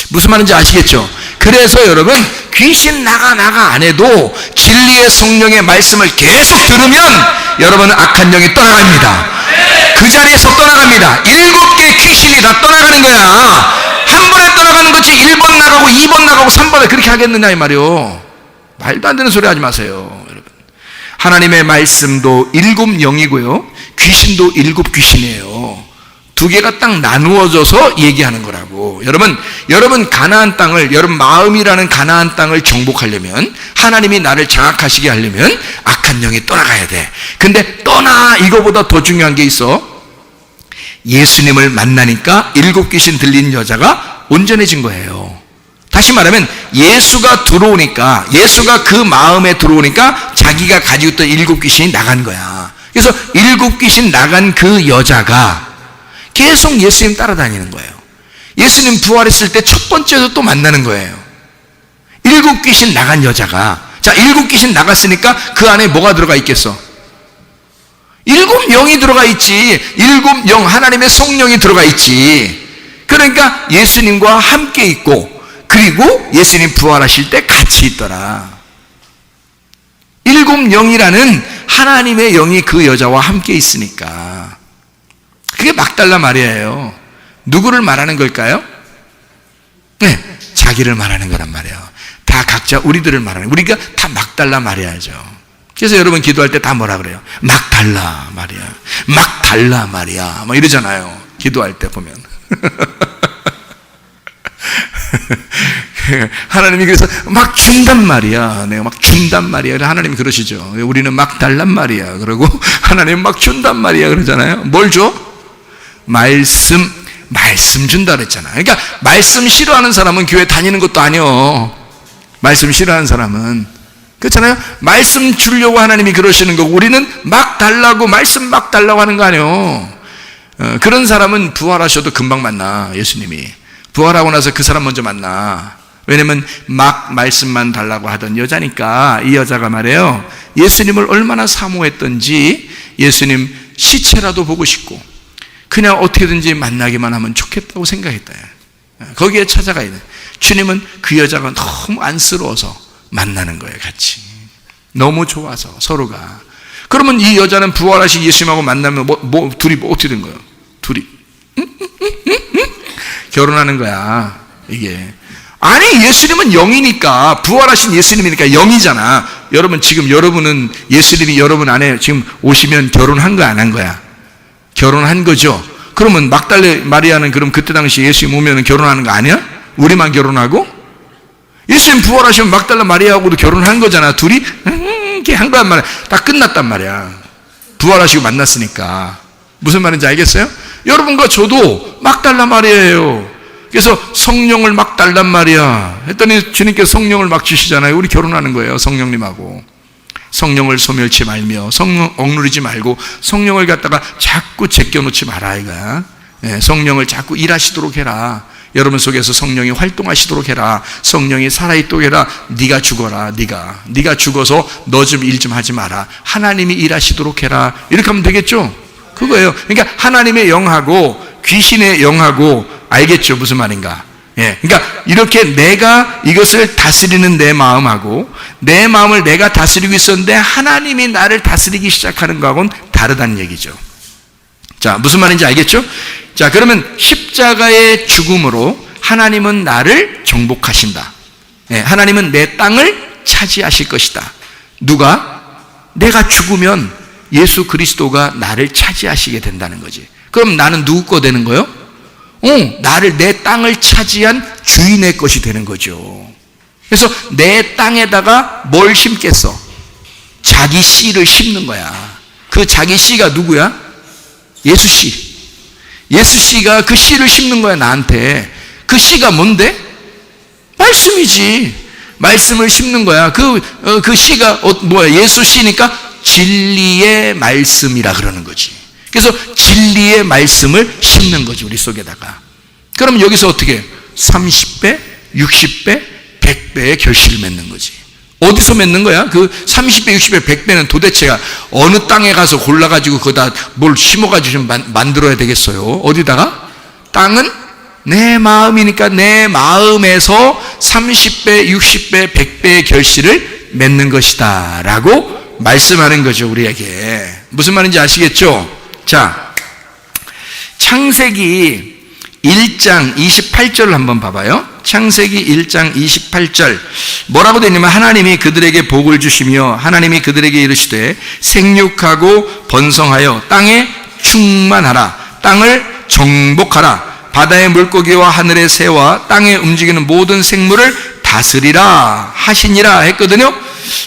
무슨 말인지 아시겠죠? 그래서 여러분 귀신 나가 안 해도 진리의 성령의 말씀을 계속 들으면 여러분은 악한 영이 떠나갑니다. 그 자리에서 떠나갑니다. 7개의 귀신이 다 떠나가는 거야. 한 번에 떠나가는 거지 1번 나가고 2번 나가고 3번에 그렇게 하겠느냐 이 말이요. 말도 안 되는 소리 하지 마세요, 여러분. 하나님의 말씀도 7영이고요. 귀신도 7귀신이에요. 두 개가 딱 나누어져서 얘기하는 거라고. 여러분 가나안 땅을, 여러분 마음이라는 가나안 땅을 정복하려면, 하나님이 나를 장악하시게 하려면 악한 영이 떠나가야 돼. 근데 떠나 이거보다 더 중요한 게 있어. 예수님을 만나니까 7귀신 들린 여자가 온전해진 거예요. 다시 말하면 예수가 들어오니까, 예수가 그 마음에 들어오니까 자기가 가지고 있던 7귀신이 나간 거야. 그래서 7귀신 나간 그 여자가 계속 예수님 따라다니는 거예요. 예수님 부활했을 때 첫 번째로 또 만나는 거예요. 7귀신 나간 여자가, 자 7귀신 나갔으니까 그 안에 뭐가 들어가 있겠어? 7영이 들어가 있지. 7영, 하나님의 성령이 들어가 있지. 그러니까 예수님과 함께 있고, 그리고 예수님 부활하실 때 같이 있더라. 7영이라는 하나님의 영이 그 여자와 함께 있으니까. 그게 막달라 마리아예요. 누구를 말하는 걸까요? 네, 자기를 말하는 거란 말이에요. 다 각자 우리들을 말하는, 우리가 다 막달라 마리아죠. 그래서 여러분 기도할 때 다 뭐라 그래요? 막달라 마리아, 막달라 마리아 뭐 이러잖아요. 기도할 때 보면. 하나님이 그래서 막 준단 말이야. 내가 막 준단 말이야. 하나님이 그러시죠. 우리는 막 달란 말이야. 그러고 하나님 막 준단 말이야. 그러잖아요. 뭘 줘? 말씀, 말씀 준다 그랬잖아. 그러니까 말씀 싫어하는 사람은 교회 다니는 것도 아니요. 말씀 싫어하는 사람은. 그렇잖아요. 말씀 주려고 하나님이 그러시는 거고 우리는 막 달라고 말씀 막 달라고 하는 거 아니요. 그런 사람은 부활하셔도 금방 만나. 예수님이 부활하고 나서 그 사람 먼저 만나. 왜냐면 막 말씀만 달라고 하던 여자니까. 이 여자가 말이에요, 예수님을 얼마나 사모했던지 예수님 시체라도 보고 싶고 그냥 어떻게든지 만나기만 하면 좋겠다고 생각했다. 거기에 찾아가야 돼. 주님은 그 여자가 너무 안쓰러워서 만나는 거예요. 같이 너무 좋아서 서로가. 그러면 이 여자는 부활하신 예수님하고 만나면 둘이 어떻게 된 거예요? 둘이 결혼하는 거야. 이게 아니, 예수님은 영이니까, 부활하신 예수님이니까 영이잖아. 여러분, 지금 여러분은 예수님이 여러분 안에 지금 오시면 결혼한 거 안 한 거야? 결혼한 거죠. 그러면 막달레 마리아는 그럼 그때 당시 예수님 오면 결혼하는 거 아니야? 우리만 결혼하고? 예수님 부활하시면 막달레 마리아하고도 결혼한 거잖아. 둘이 이렇게 한 거란 말이야. 다 끝났단 말이야. 부활하시고 만났으니까. 무슨 말인지 알겠어요? 여러분과 저도 막달라 마리아예요. 그래서 성령을 막 달란 말이야. 했더니 주님께서 성령을 막 주시잖아요. 우리 결혼하는 거예요. 성령님하고. 성령을 소멸치 말며, 성령 억누르지 말고, 성령을 갖다가 자꾸 제껴놓지 마라 이거야. 성령을 자꾸 일하시도록 해라. 여러분 속에서 성령이 활동하시도록 해라. 성령이 살아있도록 해라. 네가 죽어라. 네가 죽어서 너 좀 일 좀 하지 마라. 하나님이 일하시도록 해라. 이렇게 하면 되겠죠? 그거예요. 그러니까 하나님의 영하고 귀신의 영하고, 알겠죠? 무슨 말인가? 예. 그러니까 이렇게 내가 이것을 다스리는 내 마음하고 내 마음을 내가 다스리고 있었는데 하나님이 나를 다스리기 시작하는 거하고는 다르다는 얘기죠. 자, 무슨 말인지 알겠죠? 자, 그러면 십자가의 죽음으로 하나님은 나를 정복하신다. 예. 하나님은 내 땅을 차지하실 것이다. 누가? 내가 죽으면 예수 그리스도가 나를 차지하시게 된다는 거지. 그럼 나는 누구 거 되는 거예요? 나를, 내 땅을 차지한 주인의 것이 되는 거죠. 그래서 내 땅에다가 뭘 심겠어? 자기 씨를 심는 거야. 그 자기 씨가 누구야? 예수 씨. 예수 씨가 그 씨를 심는 거야, 나한테. 그 씨가 뭔데? 말씀이지. 말씀을 심는 거야. 그 씨가 뭐야? 예수 씨니까 진리의 말씀이라 그러는 거지. 그래서 진리의 말씀을 심는 거지, 우리 속에다가. 그럼 여기서 어떻게 해요? 30배, 60배, 100배의 결실을 맺는 거지. 어디서 맺는 거야? 그 30배, 60배, 100배는 도대체가 어느 땅에 가서 골라가지고 거기다 뭘 심어가지고 좀 만들어야 되겠어요? 어디다가? 땅은 내 마음이니까 내 마음에서 30배, 60배, 100배의 결실을 맺는 것이다 라고 말씀하는 거죠, 우리에게. 무슨 말인지 아시겠죠? 자, 창세기 1장 28절을 한번 봐봐요. 창세기 1장 28절 뭐라고 되냐면, 하나님이 그들에게 복을 주시며 하나님이 그들에게 이르시되 생육하고 번성하여 땅에 충만하라. 땅을 정복하라. 바다의 물고기와 하늘의 새와 땅에 움직이는 모든 생물을 다스리라 하시니라 했거든요.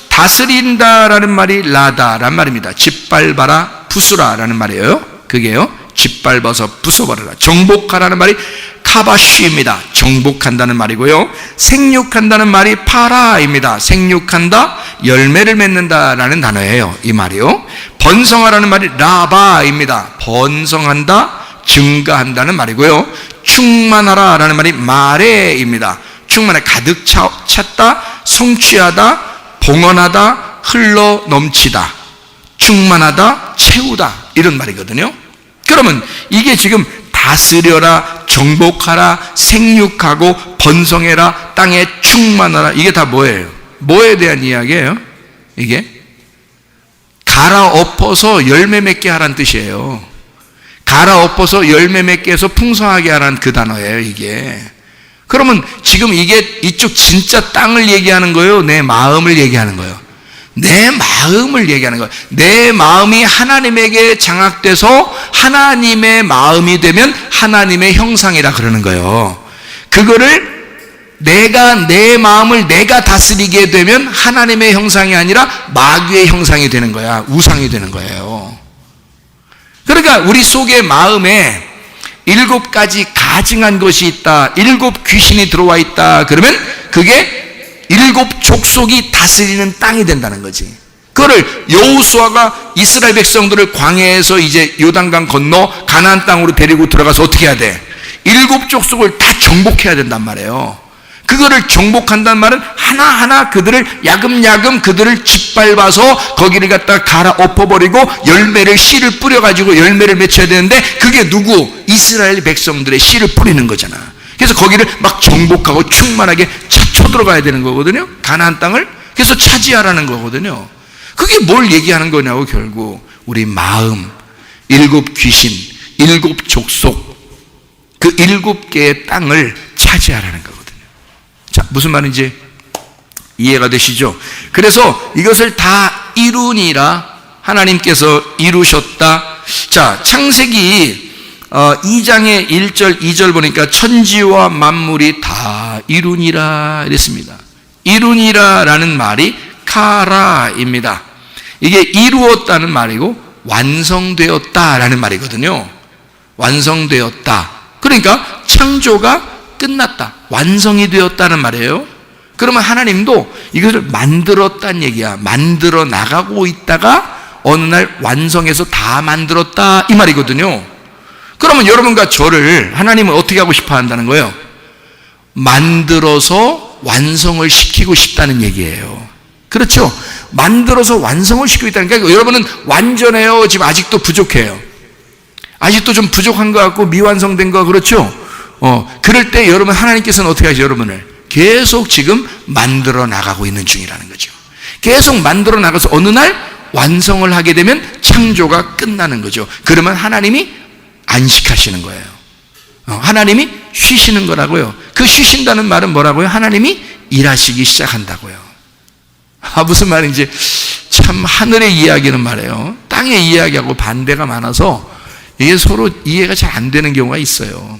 다스린다라는 말이 라다란 말입니다. 짓밟아라, 부수라라는 말이에요. 그게요, 짓밟아서 부숴버려라. 정복하라는 말이 카바쉬입니다. 정복한다는 말이고요. 생육한다는 말이 파라입니다. 생육한다, 열매를 맺는다라는 단어예요, 이 말이요. 번성하라는 말이 라바입니다. 번성한다, 증가한다는 말이고요. 충만하라라는 말이 마레입니다. 충만해, 가득 찼다, 성취하다, 봉헌하다, 흘러 넘치다, 충만하다, 채우다, 이런 말이거든요. 그러면 이게 지금 다스려라, 정복하라, 생육하고 번성해라, 땅에 충만하라, 이게 다 뭐예요? 뭐에 대한 이야기예요? 이게 갈아엎어서 열매 맺게 하라는 뜻이에요. 갈아엎어서 열매 맺게 해서 풍성하게 하라는 그 단어예요, 이게. 그러면 지금 이게 이쪽 진짜 땅을 얘기하는 거예요? 내 마음을 얘기하는 거예요? 내 마음을 얘기하는 거예요. 내 마음이 하나님에게 장악돼서 하나님의 마음이 되면 하나님의 형상이라 그러는 거예요. 그거를 내 마음을 내가 다스리게 되면 하나님의 형상이 아니라 마귀의 형상이 되는 거야. 우상이 되는 거예요. 그러니까 우리 속의 마음에 일곱 가지 가증한 것이 있다, 일곱 귀신이 들어와 있다, 그러면 그게 일곱 족속이 다스리는 땅이 된다는 거지. 그거를 여호수아가 이스라엘 백성들을 광야에서 이제 요단강 건너 가나안 땅으로 데리고 들어가서 어떻게 해야 돼? 일곱 족속을 다 정복해야 된단 말이에요. 그거를 정복한다는 말은 하나하나 그들을 야금야금 그들을 짓밟아서 거기를 갖다가 갈아 엎어버리고 열매를 씨를 뿌려가지고 열매를 맺혀야 되는데, 그게 누구? 이스라엘 백성들의 씨를 뿌리는 거잖아. 그래서 거기를 막 정복하고 충만하게 쳐들어가야 되는 거거든요. 가나안 땅을. 그래서 차지하라는 거거든요. 그게 뭘 얘기하는 거냐고, 결국 우리 마음, 일곱 귀신, 일곱 족속, 그 일곱 개의 땅을 차지하라는 거거든요. 자, 무슨 말인지 이해가 되시죠? 그래서 이것을 다 이루니라, 하나님께서 이루셨다. 자, 창세기 2장의 1절 2절 보니까 천지와 만물이 다 이루니라 이랬습니다. 이루니라라는 말이 카라입니다. 이게 이루었다는 말이고 완성되었다라는 말이거든요. 완성되었다. 그러니까 창조가 끝났다, 완성이 되었다는 말이에요. 그러면 하나님도 이것을 만들었다는 얘기야. 만들어 나가고 있다가 어느 날 완성해서 다 만들었다, 이 말이거든요. 그러면 여러분과 저를 하나님은 어떻게 하고 싶어 한다는 거예요? 만들어서 완성을 시키고 싶다는 얘기예요. 그렇죠? 만들어서 완성을 시키고 있다는 거예요. 여러분은 완전해요, 지금 아직도 부족해요. 아직도 좀 부족한 것 같고 미완성된 거, 그렇죠? 그럴 때 여러분, 하나님께서는 어떻게 하죠? 여러분을 계속 지금 만들어 나가고 있는 중이라는 거죠. 계속 만들어 나가서 어느 날 완성을 하게 되면 창조가 끝나는 거죠. 그러면 하나님이 안식하시는 거예요. 하나님이 쉬시는 거라고요. 그 쉬신다는 말은 뭐라고요? 하나님이 일하시기 시작한다고요. 무슨 말인지 참, 하늘의 이야기는 말이에요, 땅의 이야기하고 반대가 많아서 이게 서로 이해가 잘 안 되는 경우가 있어요.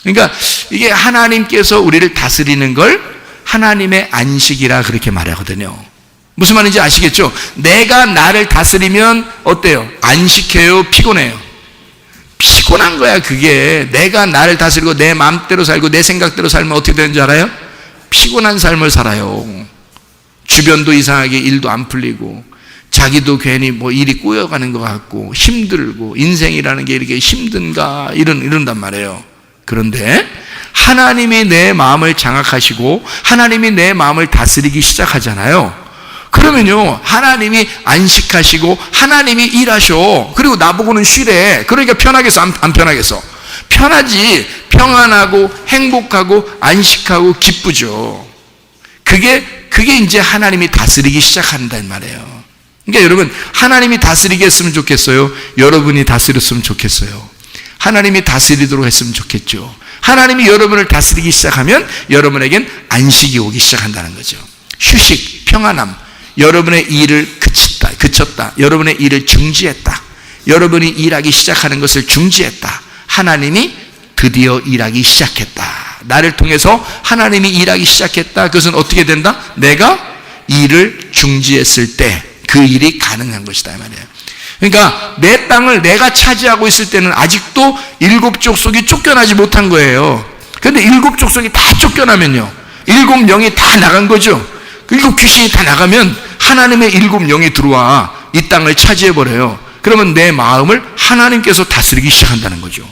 그러니까 이게 하나님께서 우리를 다스리는 걸 하나님의 안식이라 그렇게 말하거든요. 무슨 말인지 아시겠죠? 내가 나를 다스리면 어때요? 안식해요? 피곤해요? 피곤한 거야. 그게 내가 나를 다스리고 내 마음대로 살고 내 생각대로 살면 어떻게 되는 줄 알아요? 피곤한 삶을 살아요. 주변도 이상하게 일도 안 풀리고 자기도 괜히 뭐 일이 꼬여가는 것 같고 힘들고 인생이라는 게 이렇게 힘든가 이런단 말이에요. 그런데 하나님이 내 마음을 장악하시고 하나님이 내 마음을 다스리기 시작하잖아요. 그러면요, 하나님이 안식하시고 하나님이 일하셔. 그리고 나보고는 쉬래. 그러니까 편하겠어, 안 편하겠어? 편하지. 평안하고 행복하고 안식하고 기쁘죠. 그게 이제 하나님이 다스리기 시작한단 말이에요. 그러니까 여러분, 하나님이 다스리게 했으면 좋겠어요? 여러분이 다스렸으면 좋겠어요? 하나님이 다스리도록 했으면 좋겠죠. 하나님이 여러분을 다스리기 시작하면 여러분에겐 안식이 오기 시작한다는 거죠. 휴식, 평안함. 여러분의 일을 그쳤다. 여러분의 일을 중지했다. 여러분이 일하기 시작하는 것을 중지했다. 하나님이 드디어 일하기 시작했다. 나를 통해서 하나님이 일하기 시작했다. 그것은 어떻게 된다? 내가 일을 중지했을 때 그 일이 가능한 것이다, 이 말이에요. 그러니까 내 땅을 내가 차지하고 있을 때는 아직도 일곱 족속이 쫓겨나지 못한 거예요. 그런데 일곱 족속이 다 쫓겨나면요, 일곱 영이 다 나간 거죠. 일곱 귀신이 다 나가면 하나님의 일곱 영이 들어와 이 땅을 차지해버려요. 그러면 내 마음을 하나님께서 다스리기 시작한다는 거죠.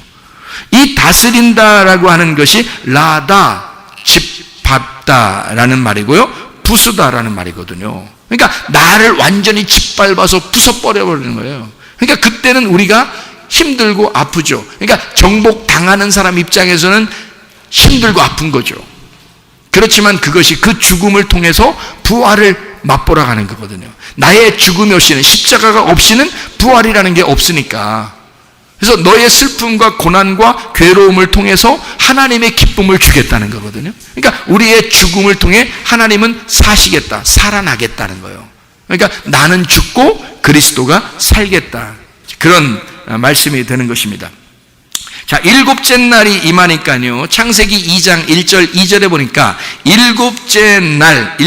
이 다스린다라고 하는 것이 라다, 짓밟다라는 말이고요, 부수다라는 말이거든요. 그러니까 나를 완전히 짓밟아서 부숴버려버리는 거예요. 그러니까 그때는 우리가 힘들고 아프죠. 그러니까 정복 당하는 사람 입장에서는 힘들고 아픈 거죠. 그렇지만 그것이 그 죽음을 통해서 부활을 맛보러 가는 거거든요. 나의 죽음이 없이는, 십자가가 없이는 부활이라는 게 없으니까. 그래서 너의 슬픔과 고난과 괴로움을 통해서 하나님의 기쁨을 주겠다는 거거든요. 그러니까 우리의 죽음을 통해 하나님은 사시겠다, 살아나겠다는 거예요. 그러니까 나는 죽고 그리스도가 살겠다, 그런 말씀이 되는 것입니다. 자, 일곱째 날이 임하니까요, 창세기 2장 1절 2절에 보니까 일곱째 날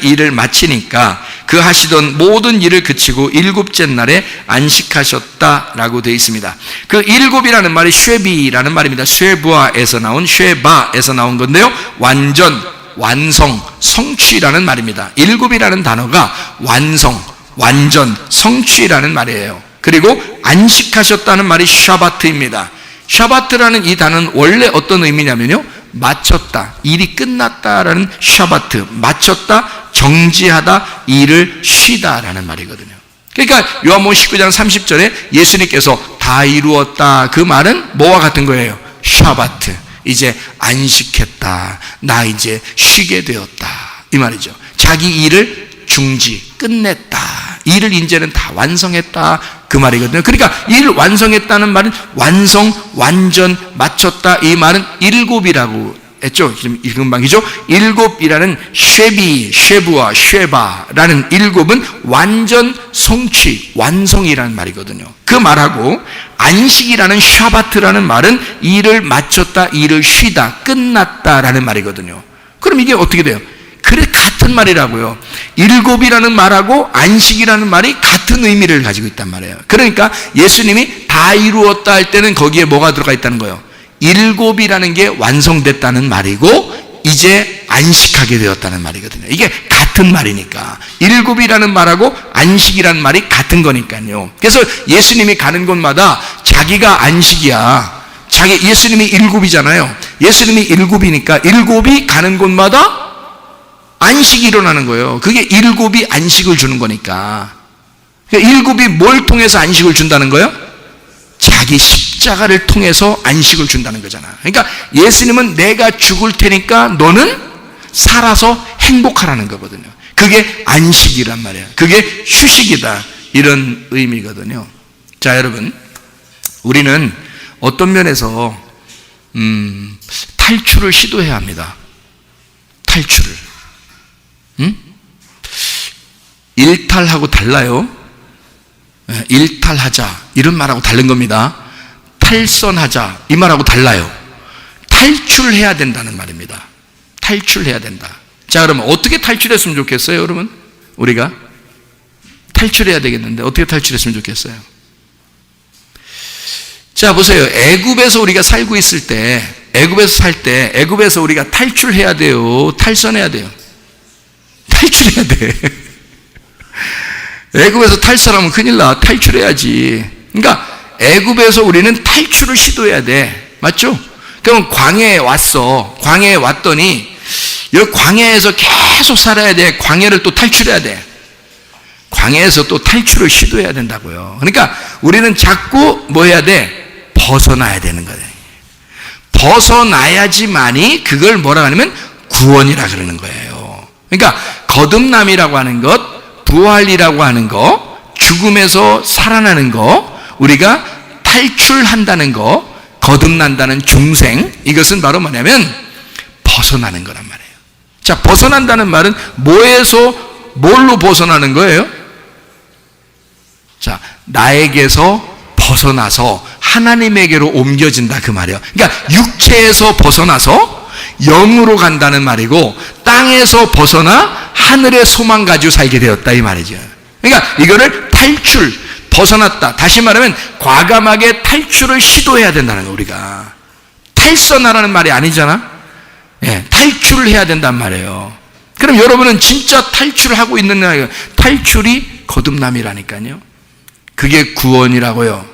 일을 마치니까 그 하시던 모든 일을 그치고 일곱째 날에 안식하셨다라고 되어 있습니다. 그 일곱이라는 말이 쉐비라는 말입니다. 쉐부아에서 나온 쉐바에서 나온 건데요, 완전, 완성, 성취라는 말입니다. 일곱이라는 단어가 완성, 완전, 성취라는 말이에요. 그리고 안식하셨다는 말이 샤바트입니다. 샤바트라는 이 단어는 원래 어떤 의미냐면요, 마쳤다, 일이 끝났다라는 샤바트, 마쳤다, 정지하다, 일을 쉬다라는 말이거든요. 그러니까 요한복음 19장 30절에 예수님께서 다 이루었다, 그 말은 뭐와 같은 거예요? 샤바트, 이제 안식했다, 나 이제 쉬게 되었다, 이 말이죠. 자기 일을 중지, 끝냈다, 일을 이제는 다 완성했다, 그 말이거든요. 그러니까 일을 완성했다는 말은 완성, 완전, 마쳤다, 이 말은 일곱이라고 했죠. 지금 금방이죠. 일곱이라는 쉐비, 쉐부와 쉐바라는 일곱은 완전, 성취, 완성이라는 말이거든요. 그 말하고 안식이라는 샤바트라는 말은 일을 마쳤다, 일을 쉬다, 끝났다라는 말이거든요. 그럼 이게 어떻게 돼요? 그래, 같은 말이라고요. 일곱이라는 말하고 안식이라는 말이 같은 의미를 가지고 있단 말이에요. 그러니까 예수님이 다 이루었다 할 때는 거기에 뭐가 들어가 있다는 거예요? 일곱이라는 게 완성됐다는 말이고 이제 안식하게 되었다는 말이거든요. 이게 같은 말이니까. 일곱이라는 말하고 안식이라는 말이 같은 거니까요. 그래서 예수님이 가는 곳마다 자기가 안식이야, 예수님이 일곱이잖아요. 예수님이 일곱이니까 일곱이 가는 곳마다 안식이 일어나는 거예요. 그게 일곱이 안식을 주는 거니까. 그러니까 일곱이 뭘 통해서 안식을 준다는 거예요? 자기 십자가를 통해서 안식을 준다는 거잖아. 그러니까 예수님은 내가 죽을 테니까 너는 살아서 행복하라는 거거든요. 그게 안식이란 말이에요. 그게 휴식이다, 이런 의미거든요. 자, 여러분, 우리는 어떤 면에서 탈출을 시도해야 합니다. 탈출을. 일탈하고 달라요. 일탈하자, 이런 말하고 다른 겁니다. 탈선하자, 이 말하고 달라요. 탈출해야 된다는 말입니다. 탈출해야 된다. 자, 그러면 어떻게 탈출했으면 좋겠어요, 여러분? 우리가 탈출해야 되겠는데 어떻게 탈출했으면 좋겠어요? 자, 보세요. 애굽에서 우리가 살고 있을 때, 애굽에서 살 때, 애굽에서 우리가 탈출해야 돼요, 탈선해야 돼요? 탈출해야 돼. 애굽에서 탈선하면 큰일 나. 탈출해야지. 그러니까 애굽에서 우리는 탈출을 시도해야 돼. 맞죠? 그럼 광야에 왔어. 광야에 왔더니 여기 광야에서 계속 살아야 돼. 광야를 또 탈출해야 돼. 광야에서 또 탈출을 시도해야 된다고요. 그러니까 우리는 자꾸 뭐 해야 돼? 벗어나야 되는 거예요. 벗어나야지만이 그걸 뭐라 하냐면 구원이라 그러는 거예요. 그러니까 거듭남이라고 하는 것, 부활이라고 하는 거, 죽음에서 살아나는 거, 우리가 탈출한다는 거, 거듭난다는 중생, 이것은 바로 뭐냐면 벗어나는 거란 말이에요. 자, 벗어난다는 말은 뭐에서 뭘로 벗어나는 거예요? 자, 나에게서 벗어나서 하나님에게로 옮겨진다, 그 말이에요. 그러니까 육체에서 벗어나서 영으로 간다는 말이고, 땅에서 벗어나 하늘의 소망 가지고 살게 되었다, 이 말이죠. 그러니까 이거를 탈출, 벗어났다. 다시 말하면 과감하게 탈출을 시도해야 된다는 거예요. 우리가 탈선하라는 말이 아니잖아. 예, 탈출을 해야 된단 말이에요. 그럼 여러분은 진짜 탈출을 하고 있는 거예요. 탈출이 거듭남이라니까요. 그게 구원이라고요.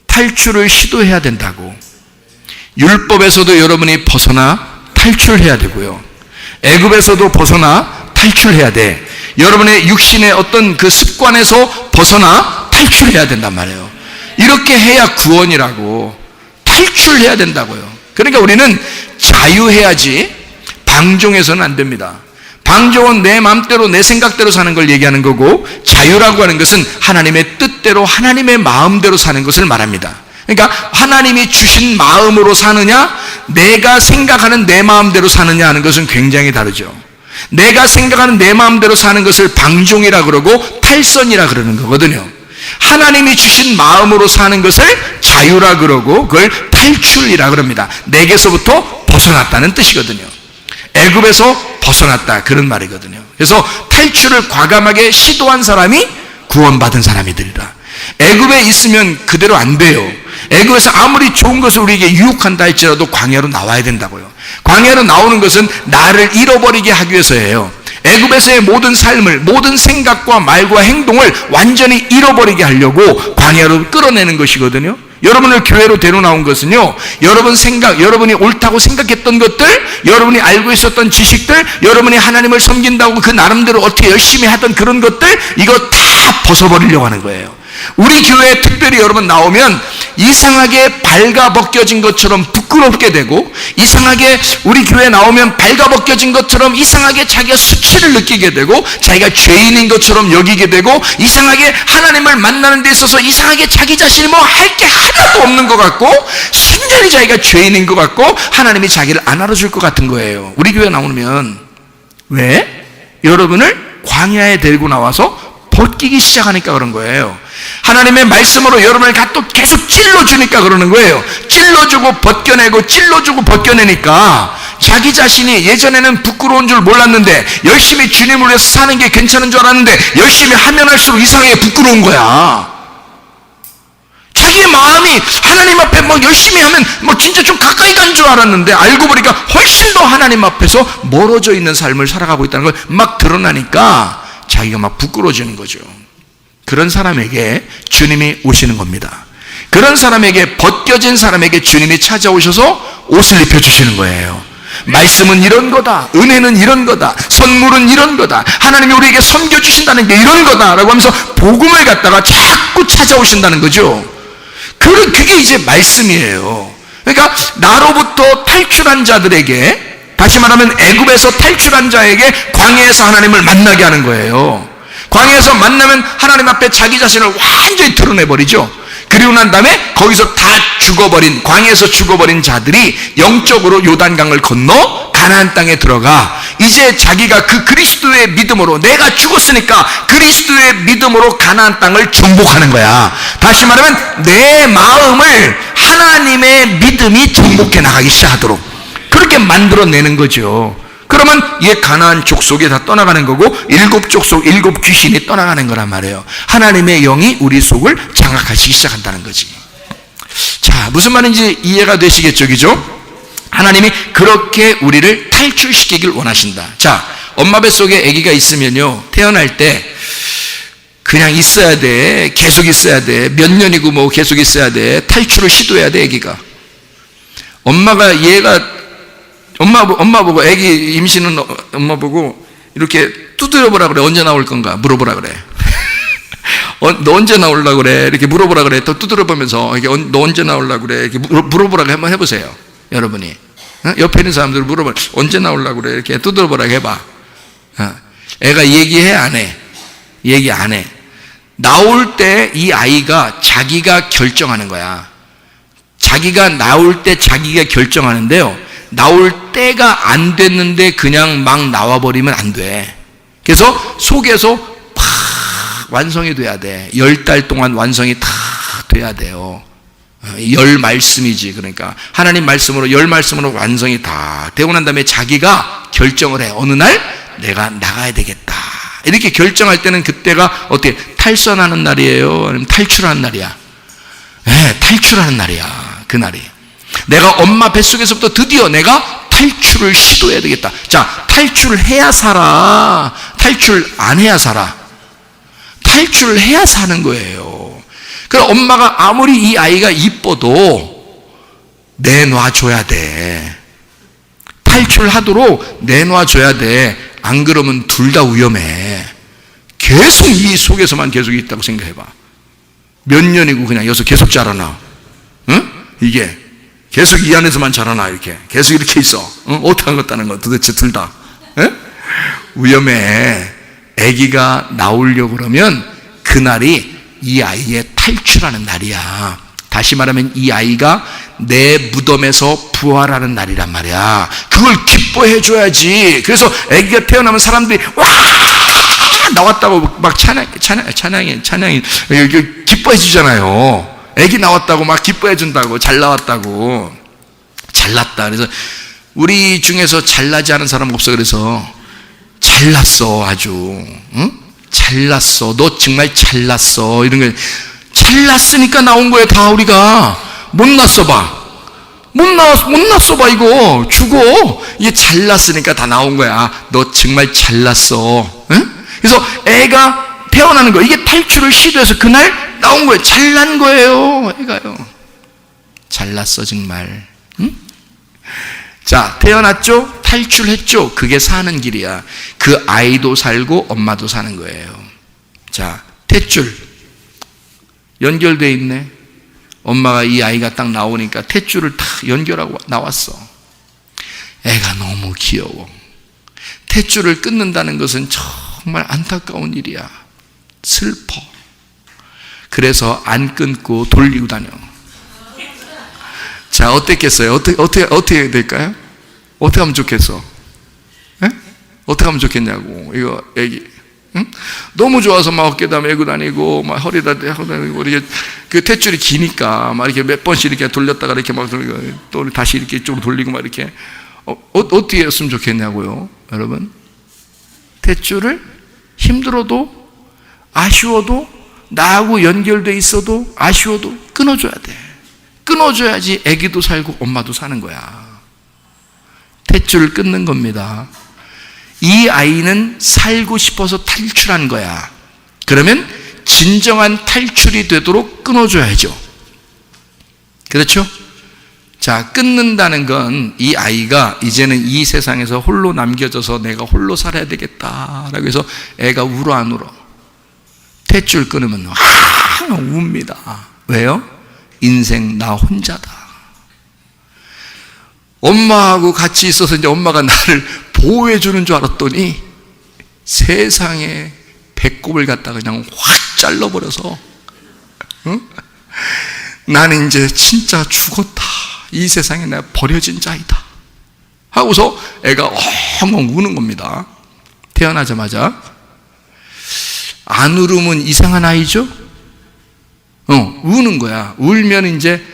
탈출을 시도해야 된다고. 율법에서도 여러분이 벗어나 탈출해야 되고요. 애굽에서도 벗어나 탈출해야 돼. 여러분의 육신의 어떤 그 습관에서 벗어나 탈출해야 된단 말이에요. 이렇게 해야 구원이라고. 탈출해야 된다고요. 그러니까 우리는 자유해야지 방종해서는 안 됩니다. 방종은 내 마음대로 내 생각대로 사는 걸 얘기하는 거고, 자유라고 하는 것은 하나님의 뜻대로 하나님의 마음대로 사는 것을 말합니다. 그러니까 하나님이 주신 마음으로 사느냐, 내가 생각하는 내 마음대로 사느냐 하는 것은 굉장히 다르죠. 내가 생각하는 내 마음대로 사는 것을 방종이라 그러고 탈선이라 그러는 거거든요. 하나님이 주신 마음으로 사는 것을 자유라 그러고 그걸 탈출이라 그럽니다. 내게서부터 벗어났다는 뜻이거든요. 애굽에서 벗어났다, 그런 말이거든요. 그래서 탈출을 과감하게 시도한 사람이 구원받은 사람이 되리라. 애굽에 있으면 그대로 안 돼요. 애굽에서 아무리 좋은 것을 우리에게 유혹한다 할지라도 광야로 나와야 된다고요. 광야로 나오는 것은 나를 잃어버리게 하기 위해서예요. 애굽에서의 모든 삶을, 모든 생각과 말과 행동을 완전히 잃어버리게 하려고 광야로 끌어내는 것이거든요. 여러분을 교회로 데려나온 것은요, 여러분이 옳다고 생각했던 것들, 여러분이 알고 있었던 지식들, 여러분이 하나님을 섬긴다고 그 나름대로 어떻게 열심히 하던 그런 것들, 이거 다 벗어버리려고 하는 거예요. 우리 교회에 특별히 여러분 나오면 이상하게 발가벗겨진 것처럼 부끄럽게 되고, 이상하게 우리 교회에 나오면 발가벗겨진 것처럼 이상하게 자기가 수치를 느끼게 되고, 자기가 죄인인 것처럼 여기게 되고, 이상하게 하나님을 만나는 데 있어서 이상하게 자기 자신이 뭐 할 게 하나도 없는 것 같고, 순전히 자기가 죄인인 것 같고, 하나님이 자기를 안 알아줄 것 같은 거예요. 우리 교회에 나오면. 왜? 여러분을 광야에 데리고 나와서 벗기기 시작하니까 그런 거예요. 하나님의 말씀으로 여러분을 또 계속 찔러주니까 그러는 거예요. 찔러주고 벗겨내고 찔러주고 벗겨내니까 자기 자신이 예전에는 부끄러운 줄 몰랐는데, 열심히 주님을 위해서 사는 게 괜찮은 줄 알았는데, 열심히 하면 할수록 이상하게 부끄러운 거야. 자기의 마음이 하나님 앞에 막 열심히 하면 진짜 좀 가까이 간 줄 알았는데, 알고 보니까 훨씬 더 하나님 앞에서 멀어져 있는 삶을 살아가고 있다는 걸 막 드러나니까 자기가 막 부끄러워지는 거죠. 그런 사람에게 주님이 오시는 겁니다. 그런 사람에게, 벗겨진 사람에게 주님이 찾아오셔서 옷을 입혀주시는 거예요. 말씀은 이런 거다, 은혜는 이런 거다, 선물은 이런 거다, 하나님이 우리에게 섬겨주신다는 게 이런 거다라고 하면서 복음을 갖다가 자꾸 찾아오신다는 거죠. 그게 이제 말씀이에요. 그러니까 나로부터 탈출한 자들에게, 다시 말하면 애굽에서 탈출한 자에게 광야에서 하나님을 만나게 하는 거예요. 광야에서 만나면 하나님 앞에 자기 자신을 완전히 드러내버리죠. 그리고 난 다음에 거기서 다 죽어버린, 광야에서 죽어버린 자들이 영적으로 요단강을 건너 가나안 땅에 들어가, 이제 자기가 그 그리스도의 믿음으로, 내가 죽었으니까 그리스도의 믿음으로 가나안 땅을 정복하는 거야. 다시 말하면 내 마음을 하나님의 믿음이 정복해 나가기 시작하도록 그렇게 만들어내는 거죠. 그러면 이게 가나안 족속이 다 떠나가는 거고, 일곱 족속, 일곱 귀신이 떠나가는 거란 말이에요. 하나님의 영이 우리 속을 장악하시기 시작한다는 거지. 자, 무슨 말인지 이해가 되시겠죠, 그죠? 하나님이 그렇게 우리를 탈출시키길 원하신다. 자, 엄마 뱃속에 아기가 있으면요, 태어날 때 그냥 있어야 돼, 계속 있어야 돼, 몇 년이고 뭐 계속 있어야 돼, 탈출을 시도해야 돼. 아기가, 엄마 보고, 애기 임신은 엄마 보고 이렇게 두드려 보라 그래. 언제 나올 건가 물어보라 그래. 너 언제 나오려고 그래? 이렇게 물어보라 그래. 또 두드려 보면서 너 언제 나오려고 그래? 이렇게 물어보라고 한번 해보세요, 여러분이. 옆에 있는 사람들 물어봐. 언제 나오려고 그래? 이렇게 두드려 보라고 해봐. 애가 얘기해, 안 해? 얘기 안 해. 나올 때 이 아이가 자기가 결정하는 거야. 자기가 나올 때 자기가 결정하는데요, 나올 때가 안 됐는데 그냥 막 나와버리면 안 돼. 그래서 속에서 팍 완성이 돼야 돼. 10달 동안 완성이 다 돼야 돼요. 열 말씀이지. 그러니까 하나님 말씀으로, 열 말씀으로 완성이 다 되고 난 다음에 자기가 결정을 해. 어느 날 내가 나가야 되겠다, 이렇게 결정할 때는 그때가 어떻게, 탈선하는 날이에요, 아니면 탈출하는 날이야? 네, 탈출하는 날이야. 그날이 내가 엄마 뱃속에서부터 드디어 내가 탈출을 시도해야 되겠다. 자, 탈출을 해야 살아, 탈출 안 해야 살아? 탈출을 해야 사는 거예요. 그럼 엄마가 아무리 이 아이가 이뻐도 내놔줘야 돼. 탈출하도록 내놔줘야 돼. 안 그러면 둘 다 위험해. 계속 이 속에서만 계속 있다고 생각해봐. 몇 년이고 그냥 여기서 계속 자라나. 응? 이게 계속 이 안에서만 자라나. 이렇게 계속 이렇게 있어. 어떻게 하겠다는 거 도대체 둘 다. 위험해. 아기가 나오려고 그러면 그날이 이 아이의 탈출하는 날이야. 다시 말하면 이 아이가 내 무덤에서 부활하는 날이란 말이야. 그걸 기뻐해 줘야지. 그래서 아기가 태어나면 사람들이 와 나왔다고 막 찬양이 기뻐해 주잖아요. 아기 나왔다고 막 기뻐해 준다고, 잘 나왔다고, 잘났다. 그래서 우리 중에서 잘나지 않은 사람 없어. 그래서 잘났어, 아주. 응? 잘났어. 너 정말 잘났어. 이런 거. 잘났으니까 나온 거야, 다 우리가. 못 났어 봐. 못 났어 봐, 이거. 죽어. 이게 잘났으니까 다 나온 거야. 너 정말 잘났어. 응? 그래서 애가 태어나는 거예요. 이게 탈출을 시도해서 그날 나온 거예요. 잘난 거예요, 애가요. 잘났어, 정말. 응? 자, 태어났죠? 탈출했죠? 그게 사는 길이야. 그 아이도 살고 엄마도 사는 거예요. 자, 탯줄 연결돼 있네. 엄마가 이 아이가 딱 나오니까 탯줄을 탁 연결하고 나왔어. 애가 너무 귀여워. 탯줄을 끊는다는 것은 정말 안타까운 일이야. 슬퍼. 그래서 안 끊고 돌리고 다녀. 자, 어땠겠어요? 어떻게 될까요? 어떻게 하면 좋겠어? 에? 어떻게 하면 좋겠냐고. 이거 애기. 응? 너무 좋아서 막 어깨다 메고 다니고, 막 허리다 하고 다니고, 이렇게 그 탯줄이 기니까 막 이렇게 몇 번씩 이렇게 돌렸다가 이렇게 막 또 다시 이렇게 이쪽으로 돌리고 막 이렇게. 어떻게 했으면 좋겠냐고요, 여러분? 탯줄을 힘들어도, 아쉬워도, 나하고 연결돼 있어도, 아쉬워도 끊어줘야 돼. 끊어줘야지 애기도 살고 엄마도 사는 거야. 탯줄을 끊는 겁니다. 이 아이는 살고 싶어서 탈출한 거야. 그러면 진정한 탈출이 되도록 끊어줘야죠. 그렇죠? 자, 끊는다는 건 이 아이가 이제는 이 세상에서 홀로 남겨져서 내가 홀로 살아야 되겠다라고 해서 애가 울어 안 울어? 탯줄 끊으면 웁니다. 왜요? 인생 나 혼자다. 엄마하고 같이 있어서 이제 엄마가 나를 보호해 주는 줄 알았더니 세상에 배꼽을 갖다가 그냥 확 잘라버려서 나는 이제 진짜 죽었다. 이 세상에 내가 버려진 자이다 하고서 애가 엉엉 우는 겁니다. 태어나자마자. 안 울으면 이상한 아이죠? 우는 거야. 울면 이제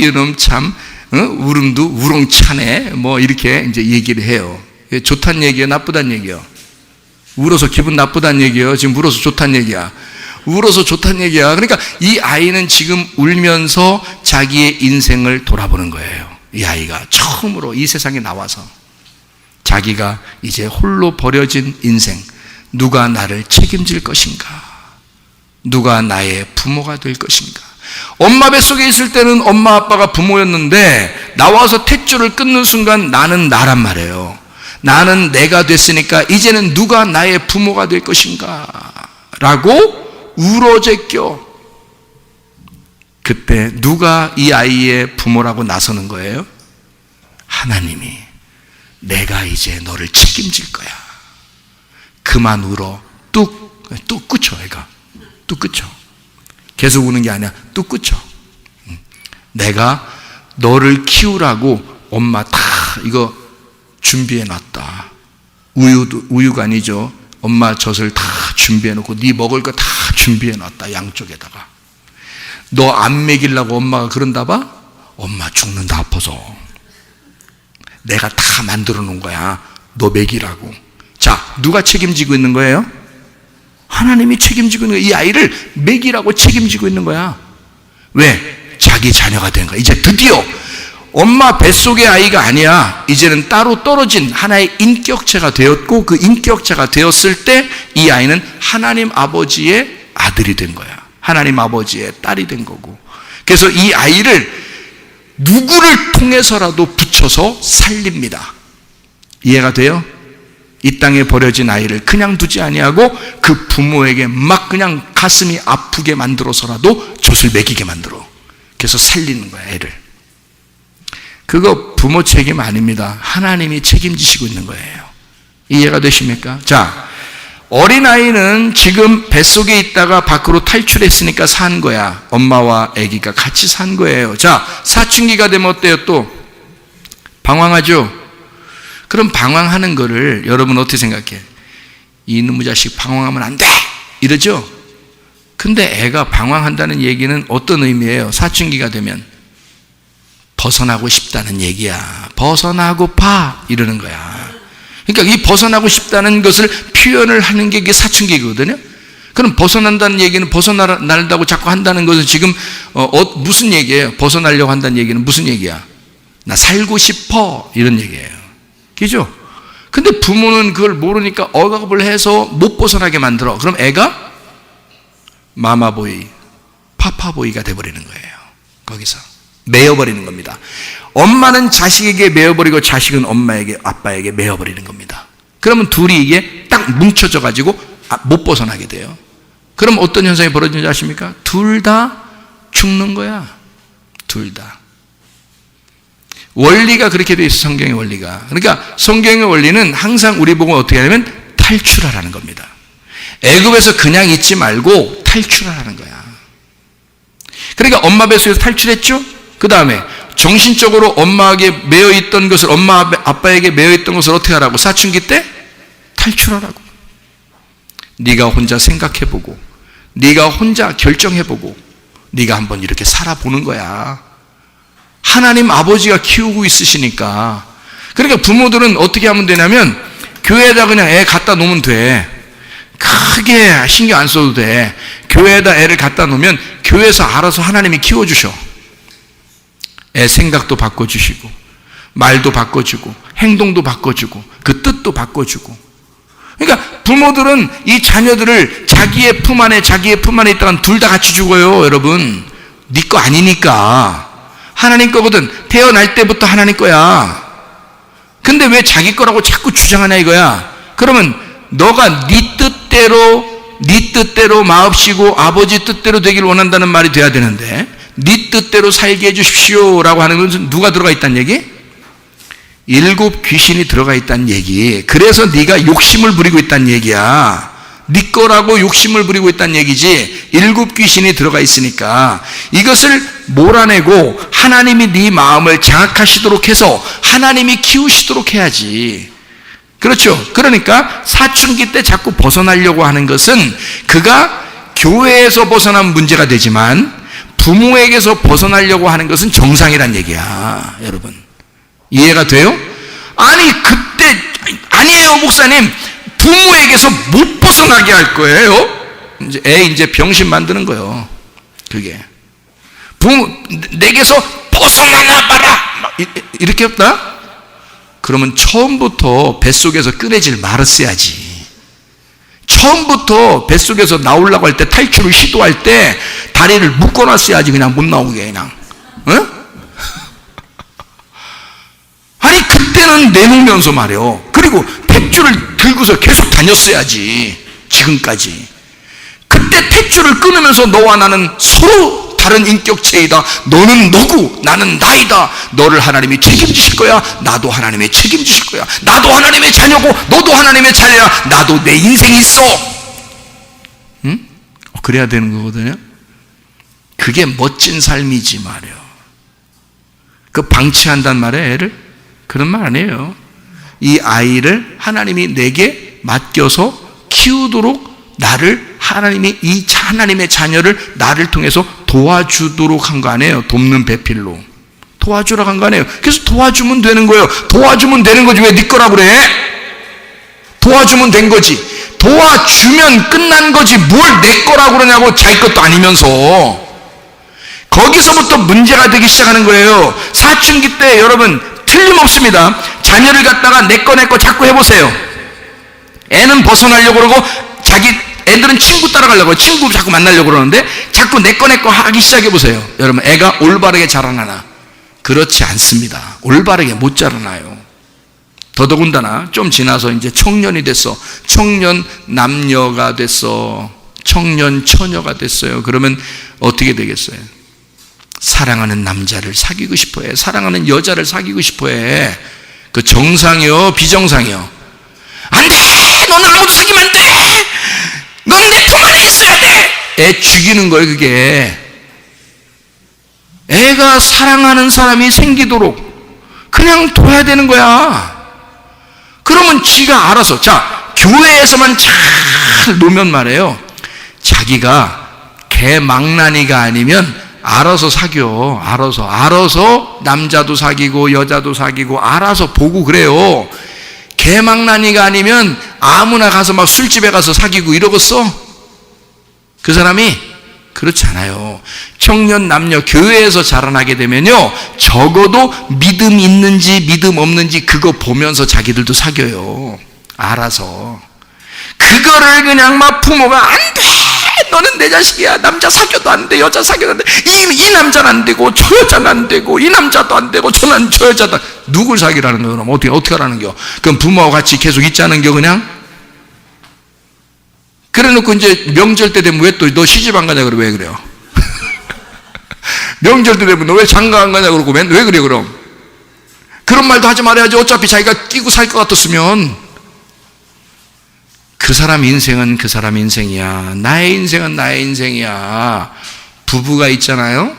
이놈 참 울음도 우렁차네 뭐 이렇게 이제 얘기를 해요. 좋단 얘기예요, 나쁘단 얘기예요? 울어서 기분 나쁘단 얘기예요? 지금 울어서 좋단 얘기야? 울어서 좋단 얘기야. 그러니까 이 아이는 지금 울면서 자기의 인생을 돌아보는 거예요. 이 아이가 처음으로 이 세상에 나와서 자기가 이제 홀로 버려진 인생, 누가 나를 책임질 것인가? 누가 나의 부모가 될 것인가? 엄마 뱃속에 있을 때는 엄마 아빠가 부모였는데 나와서 탯줄을 끊는 순간 나는 나란 말이에요. 나는 내가 됐으니까 이제는 누가 나의 부모가 될 것인가? 라고 울어제껴. 그때 누가 이 아이의 부모라고 나서는 거예요? 하나님이. 내가 이제 너를 책임질 거야. 그만 울어. 뚝 끊죠, 애가. 뚝 끊죠. 계속 우는 게 아니야. 뚝 끊죠. 내가 너를 키우라고 엄마 다 이거 준비해 놨다. 우유가 아니죠. 엄마 젖을 다 준비해 놓고 네 먹을 거 다 준비해 놨다. 양쪽에다가. 너 안 먹이려고 엄마가 그런다 봐? 엄마 죽는다, 아파서. 내가 다 만들어 놓은 거야. 너 먹이라고. 자, 누가 책임지고 있는 거예요? 하나님이 책임지고 있는 거예요. 이 아이를 먹이라고 책임지고 있는 거야. 왜? 자기 자녀가 된 거야. 이제 드디어 엄마 뱃속의 아이가 아니야. 이제는 따로 떨어진 하나의 인격체가 되었고, 그 인격체가 되었을 때 이 아이는 하나님 아버지의 아들이 된 거야. 하나님 아버지의 딸이 된 거고. 그래서 이 아이를 누구를 통해서라도 붙여서 살립니다. 이해가 돼요? 이 땅에 버려진 아이를 그냥 두지 아니하고 그 부모에게 막 그냥 가슴이 아프게 만들어서라도 젖을 먹이게 만들어. 그래서 살리는 거야, 애를. 그거 부모 책임 아닙니다. 하나님이 책임지시고 있는 거예요. 이해가 되십니까? 자, 어린아이는 지금 뱃속에 있다가 밖으로 탈출했으니까 산 거야. 엄마와 아기가 같이 산 거예요. 자, 사춘기가 되면 어때요? 또 방황하죠? 그럼 방황하는 거를 여러분 어떻게 생각해? 이놈의 자식 방황하면 안 돼! 이러죠? 근데 애가 방황한다는 얘기는 어떤 의미예요? 사춘기가 되면 벗어나고 싶다는 얘기야. 벗어나고파! 이러는 거야. 그러니까 이 벗어나고 싶다는 것을 표현을 하는 게 이게 사춘기거든요. 그럼 벗어난다는 얘기는 벗어난다고 자꾸 한다는 것은 지금 무슨 얘기예요? 벗어나려고 한다는 얘기는 무슨 얘기야? 나 살고 싶어 이런 얘기예요. 그죠? 근데 부모는 그걸 모르니까 억압을 해서 못 벗어나게 만들어. 그럼 애가 마마보이, 파파보이가 돼버리는 거예요. 거기서 매여버리는 겁니다. 엄마는 자식에게 매여버리고 자식은 엄마에게, 아빠에게 매여버리는 겁니다. 그러면 둘이 이게 딱 뭉쳐져 가지고 못 벗어나게 돼요. 그럼 어떤 현상이 벌어지는지 아십니까? 둘 다 죽는 거야. 둘 다. 원리가 그렇게 돼 있어, 성경의 원리가. 그러니까 성경의 원리는 항상 우리 보고 어떻게 하냐면 탈출하라는 겁니다. 애굽에서 그냥 있지 말고 탈출하라는 거야. 그러니까 엄마 뱃속에서 탈출했죠? 그 다음에 정신적으로 엄마에게 매여있던 것을, 엄마 아빠에게 매여있던 것을 어떻게 하라고? 사춘기 때 탈출하라고. 네가 혼자 생각해보고, 네가 혼자 결정해보고, 네가 한번 이렇게 살아보는 거야. 하나님 아버지가 키우고 있으시니까. 그러니까 부모들은 어떻게 하면 되냐면 교회에다 그냥 애 갖다 놓으면 돼. 크게 신경 안 써도 돼. 교회에다 애를 갖다 놓으면 교회에서 알아서 하나님이 키워주셔. 애 생각도 바꿔주시고, 말도 바꿔주고, 행동도 바꿔주고, 그 뜻도 바꿔주고. 그러니까 부모들은 이 자녀들을 자기의 품 안에 있다가 둘 다 같이 죽어요, 여러분. 네 거 아니니까. 하나님 거거든. 태어날 때부터 하나님 거야. 근데 왜 자기 거라고 자꾸 주장하냐 이거야. 그러면 너가 네 뜻대로 마옵시고 아버지 뜻대로 되길 원한다는 말이 돼야 되는데, 네 뜻대로 살게 해주십시오 라고 하는 것은 누가 들어가 있다는 얘기? 일곱 귀신이 들어가 있다는 얘기. 그래서 네가 욕심을 부리고 있다는 얘기야. 네 거라고 욕심을 부리고 있다는 얘기지. 일곱 귀신이 들어가 있으니까 이것을 몰아내고 하나님이 네 마음을 장악하시도록 해서 하나님이 키우시도록 해야지. 그렇죠? 그러니까 사춘기 때 자꾸 벗어나려고 하는 것은 그가 교회에서 벗어난 문제가 되지만 부모에게서 벗어나려고 하는 것은 정상이란 얘기야. 여러분 이해가 돼요? 아니 그때 아니에요 목사님, 부모에게서 못 벗어나게 할 거예요. 이제 병신 만드는 거예요. 그게 부모 내게서 벗어나나 봐라 이렇게 없다? 그러면 처음부터 뱃속에서 꺼내질 말았어야지. 처음부터 뱃속에서 나오려고 할 때, 탈출을 시도할 때 다리를 묶어놨어야지. 그냥 못 나오게 그냥. 어? 아니 그때는 내놓으면서 말이요. 그리고 탯줄을 들고서 계속 다녔어야지. 지금까지. 그때 탯줄을 끊으면서 너와 나는 서로 다른 인격체이다. 너는 너고 나는 나이다. 너를 하나님이 책임지실 거야. 나도 하나님이 책임지실 거야. 나도 하나님의 자녀고 너도 하나님의 자녀야. 나도 내 인생이 있어. 응? 그래야 되는 거거든요. 그게 멋진 삶이지 말이요. 그 방치한단 말이에요, 애를? 그런 말 아니에요. 이 아이를 하나님이 내게 맡겨서 키우도록 나를 하나님이 이 하나님의 자녀를 나를 통해서 도와주도록 한 거 아니에요. 돕는 배필로 도와주라고 한 거 아니에요. 그래서 도와주면 되는 거예요. 도와주면 되는 거지 왜 네 거라 그래? 도와주면 된 거지. 도와주면 끝난 거지 뭘 내 거라 그러냐고. 자기 것도 아니면서. 거기서부터 문제가 되기 시작하는 거예요. 사춘기 때 여러분 틀림없습니다. 자녀를 갖다가 내 거 자꾸 해보세요. 애는 벗어나려고 그러고 애들은 친구 따라가려고, 친구 자꾸 만나려고 그러는데 자꾸 내 거 하기 시작해보세요. 여러분 애가 올바르게 자라나나? 그렇지 않습니다. 올바르게 못 자라나요. 더더군다나 좀 지나서 이제 청년이 됐어. 청년 남녀가 됐어. 청년 처녀가 됐어요. 그러면 어떻게 되겠어요? 사랑하는 남자를 사귀고 싶어해. 사랑하는 여자를 사귀고 싶어해. 그 정상이요 비정상이요? 안돼! 너는 아무도 사귀면 안돼! 너는 내 품 안에 있어야 돼! 애 죽이는 거예요. 그게 애가 사랑하는 사람이 생기도록 그냥 둬야 되는 거야. 그러면 지가 알아서. 자, 교회에서만 잘 놓으면 말이에요, 자기가 개망나니가 아니면 알아서 사겨. 알아서 남자도 사귀고 여자도 사귀고 알아서 보고 그래요. 개망나니가 아니면 아무나 가서 막 술집에 가서 사귀고 이러겠어? 그 사람이? 그렇지 않아요. 청년 남녀 교회에서 자라나게 되면요, 적어도 믿음 있는지 믿음 없는지 그거 보면서 자기들도 사귀어요. 알아서. 그거를 그냥 막 부모가 안 돼, 너는 내 자식이야, 남자 사귀어도 안 돼, 여자 사귀어도 안 돼, 이 남자는 안 되고 저 여자는 안 되고 이 남자도 안 되고 저 여자도 누굴 사귀라는 거야? 그럼 어떻게 하라는 겨? 그럼 부모와 같이 계속 있자는 겨 그냥? 그래 놓고 이제 명절 때 되면 왜 또 너 시집 안 가냐 그래? 왜 그래요? 명절 때 되면 너 왜 장가 안 가냐 그러고 왜 그래 그럼? 그런 말도 하지 말아야지. 어차피 자기가 끼고 살 것 같았으면. 그 사람 인생은 그 사람 인생이야. 나의 인생은 나의 인생이야. 부부가 있잖아요.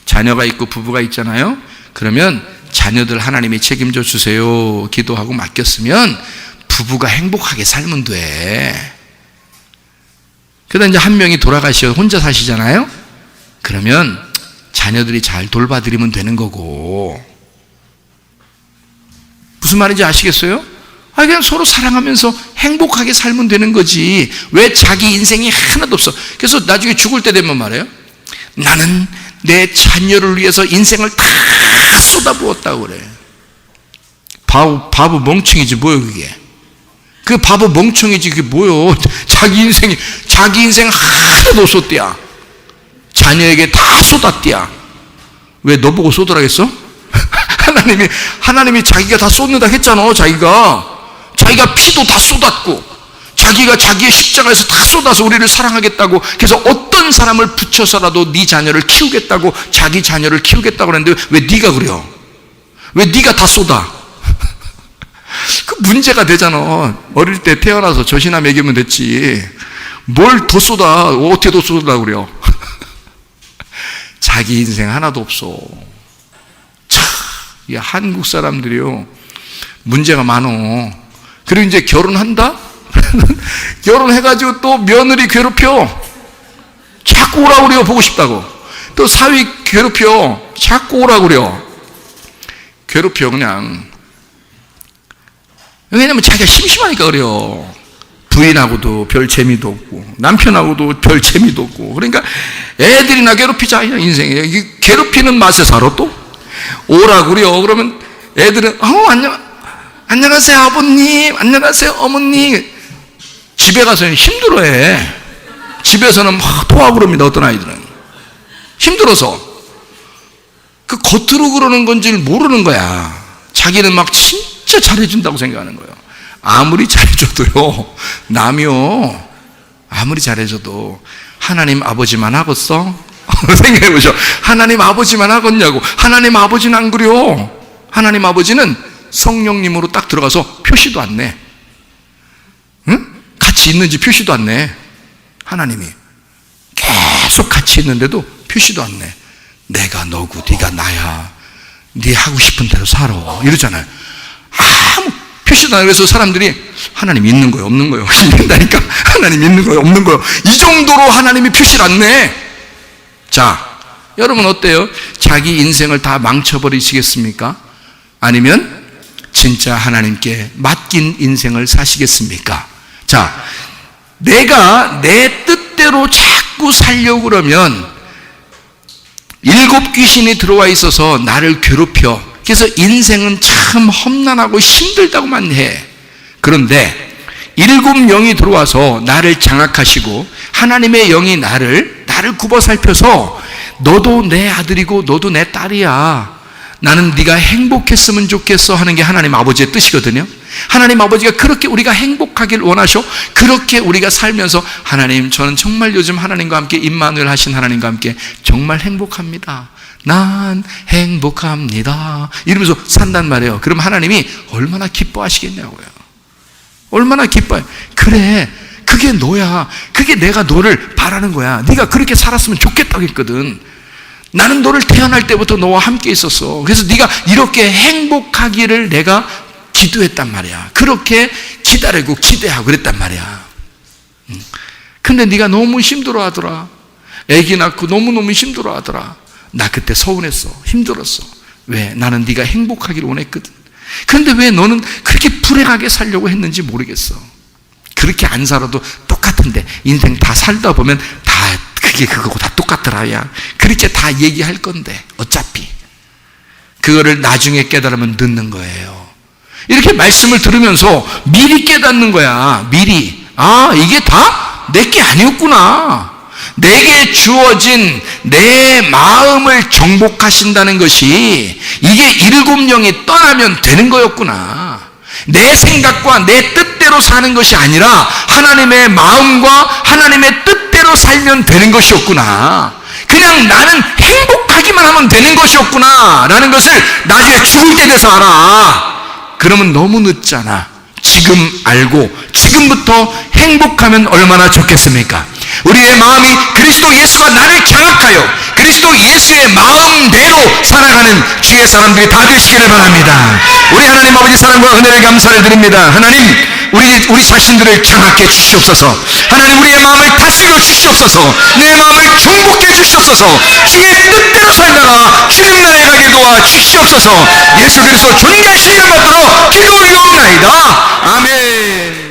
자녀가 있고 부부가 있잖아요. 그러면 자녀들 하나님이 책임져 주세요 기도하고 맡겼으면 부부가 행복하게 살면 돼. 그러다 이제 한 명이 돌아가시어 혼자 사시잖아요. 그러면 자녀들이 잘 돌봐드리면 되는 거고. 무슨 말인지 아시겠어요? 그냥 서로 사랑하면서 행복하게 살면 되는 거지. 왜 자기 인생이 하나도 없어? 그래서 나중에 죽을 때 되면 말해요, 나는 내 자녀를 위해서 인생을 다 쏟아부었다고 그래. 바보 멍청이지 뭐요 그게. 그 바보 멍청이지 그게 뭐요. 자기 인생 하나도 쏟대야. 자녀에게 다 쏟았대야. 왜 너보고 쏟으라겠어? 하나님이 자기가 다 쏟는다 했잖아. 자기가 피도 다 쏟았고 자기가 자기의 십자가에서 다 쏟아서 우리를 사랑하겠다고, 그래서 어떤 사람을 붙여서라도 네 자녀를 키우겠다고, 자기 자녀를 키우겠다고 그랬는데 왜 네가 그래요? 왜 네가 다 쏟아? 그 문제가 되잖아. 어릴 때 태어나서 젖이나 먹이면 됐지 뭘 더 쏟아. 어떻게 더 쏟으려고 그래요? 자기 인생 하나도 없어. 참, 이 한국 사람들이요 문제가 많어. 그리고 이제 결혼한다? 결혼해가지고 또 며느리 괴롭혀. 자꾸 오라고 그래요. 보고 싶다고. 또 사위 괴롭혀. 자꾸 오라고 그래요. 괴롭혀 그냥. 왜냐면 자기가 심심하니까 그래요. 부인하고도 별 재미도 없고 남편하고도 별 재미도 없고. 그러니까 애들이나 괴롭히자. 인생에 괴롭히는 맛에 살아. 또 오라고 그래요. 그러면 애들은 안녕하세요 아버님, 안녕하세요 어머니. 집에 가서는 힘들어해. 집에서는 막 토하고 그럽니다. 어떤 아이들은 힘들어서. 그 겉으로 그러는 건지 모르는 거야. 자기는 막 진짜 잘해준다고 생각하는 거예요. 아무리 잘해줘도요, 남이요 아무리 잘해줘도 하나님 아버지만 하겠어? 생각해보죠. 하나님 아버지만 하겠냐고. 하나님 아버지는 안 그래요. 하나님 아버지는 성령님으로 딱 들어가서 표시도 안 내. 응? 같이 있는지 표시도 안 내. 하나님이 계속 같이 있는데도 표시도 안 내. 내가 너고 네가 나야. 네 하고 싶은 대로 살아. 이러잖아요. 아무 표시도 안 해. 그래서 사람들이 하나님 있는 거예요, 없는 거예요? 이런다니까. 하나님 있는 거예요, 없는 거예요? 이 정도로 하나님이 표시를 안 내. 자, 여러분 어때요? 자기 인생을 다 망쳐버리시겠습니까? 아니면 진짜 하나님께 맡긴 인생을 사시겠습니까? 자, 내가 내 뜻대로 자꾸 살려고 그러면 7 귀신이 들어와 있어서 나를 괴롭혀. 그래서 인생은 참 험난하고 힘들다고만 해. 그런데 7 영이 들어와서 나를 장악하시고 하나님의 영이 나를 굽어 살펴서 너도 내 아들이고 너도 내 딸이야. 나는 네가 행복했으면 좋겠어 하는 게 하나님 아버지의 뜻이거든요. 하나님 아버지가 그렇게 우리가 행복하길 원하셔. 그렇게 우리가 살면서 하나님, 저는 정말 요즘 하나님과 함께 임마누엘 하신 하나님과 함께 정말 행복합니다. 난 행복합니다. 이러면서 산단 말이에요. 그럼 하나님이 얼마나 기뻐하시겠냐고요. 얼마나 기뻐해. 그래, 그게 너야. 그게 내가 너를 바라는 거야. 네가 그렇게 살았으면 좋겠다고 했거든. 나는 너를 태어날 때부터 너와 함께 있었어. 그래서 네가 이렇게 행복하기를 내가 기도했단 말이야. 그렇게 기다리고 기대하고 그랬단 말이야. 근데 네가 너무 힘들어하더라. 애기 낳고 너무너무 힘들어하더라. 나 그때 서운했어. 힘들었어. 왜? 나는 네가 행복하기를 원했거든. 그런데 왜 너는 그렇게 불행하게 살려고 했는지 모르겠어. 그렇게 안 살아도 똑같은데 인생 다 살다 보면 다 그게 그거고 다 똑같더라. 야, 그렇게 다 얘기할 건데 어차피 그거를 나중에 깨달으면 늦는 거예요. 이렇게 말씀을 들으면서 미리 깨닫는 거야. 미리. 아, 이게 다 내게 아니었구나. 내게 주어진 내 마음을 정복하신다는 것이 이게 일곱 영이 떠나면 되는 거였구나. 내 생각과 내 뜻대로 사는 것이 아니라 하나님의 마음과 하나님의 뜻대로 살면 되는 것이었구나. 그냥 나는 행복하기만 하면 되는 것이었구나 라는 것을 나중에 죽을 때 돼서 알아. 그러면 너무 늦잖아. 지금 알고 지금부터 행복하면 얼마나 좋겠습니까? 우리의 마음이 그리스도 예수가 나를 장악하여 그리스도 예수의 마음대로 살아가는 주의 사람들이 다 되시기를 바랍니다. 우리 하나님 아버지 사랑과 은혜를 감사를 드립니다. 하나님, 우리 자신들을 장악해 주시옵소서. 하나님, 우리의 마음을 다스려 주시옵소서. 내 마음을 정복해 주시옵소서. 주의 뜻대로 살다가 주님 나라에 가게 도와 주시옵소서. 예수 그리스도 존귀하신 이름 받들어 기도 올리옵나이다. 아멘.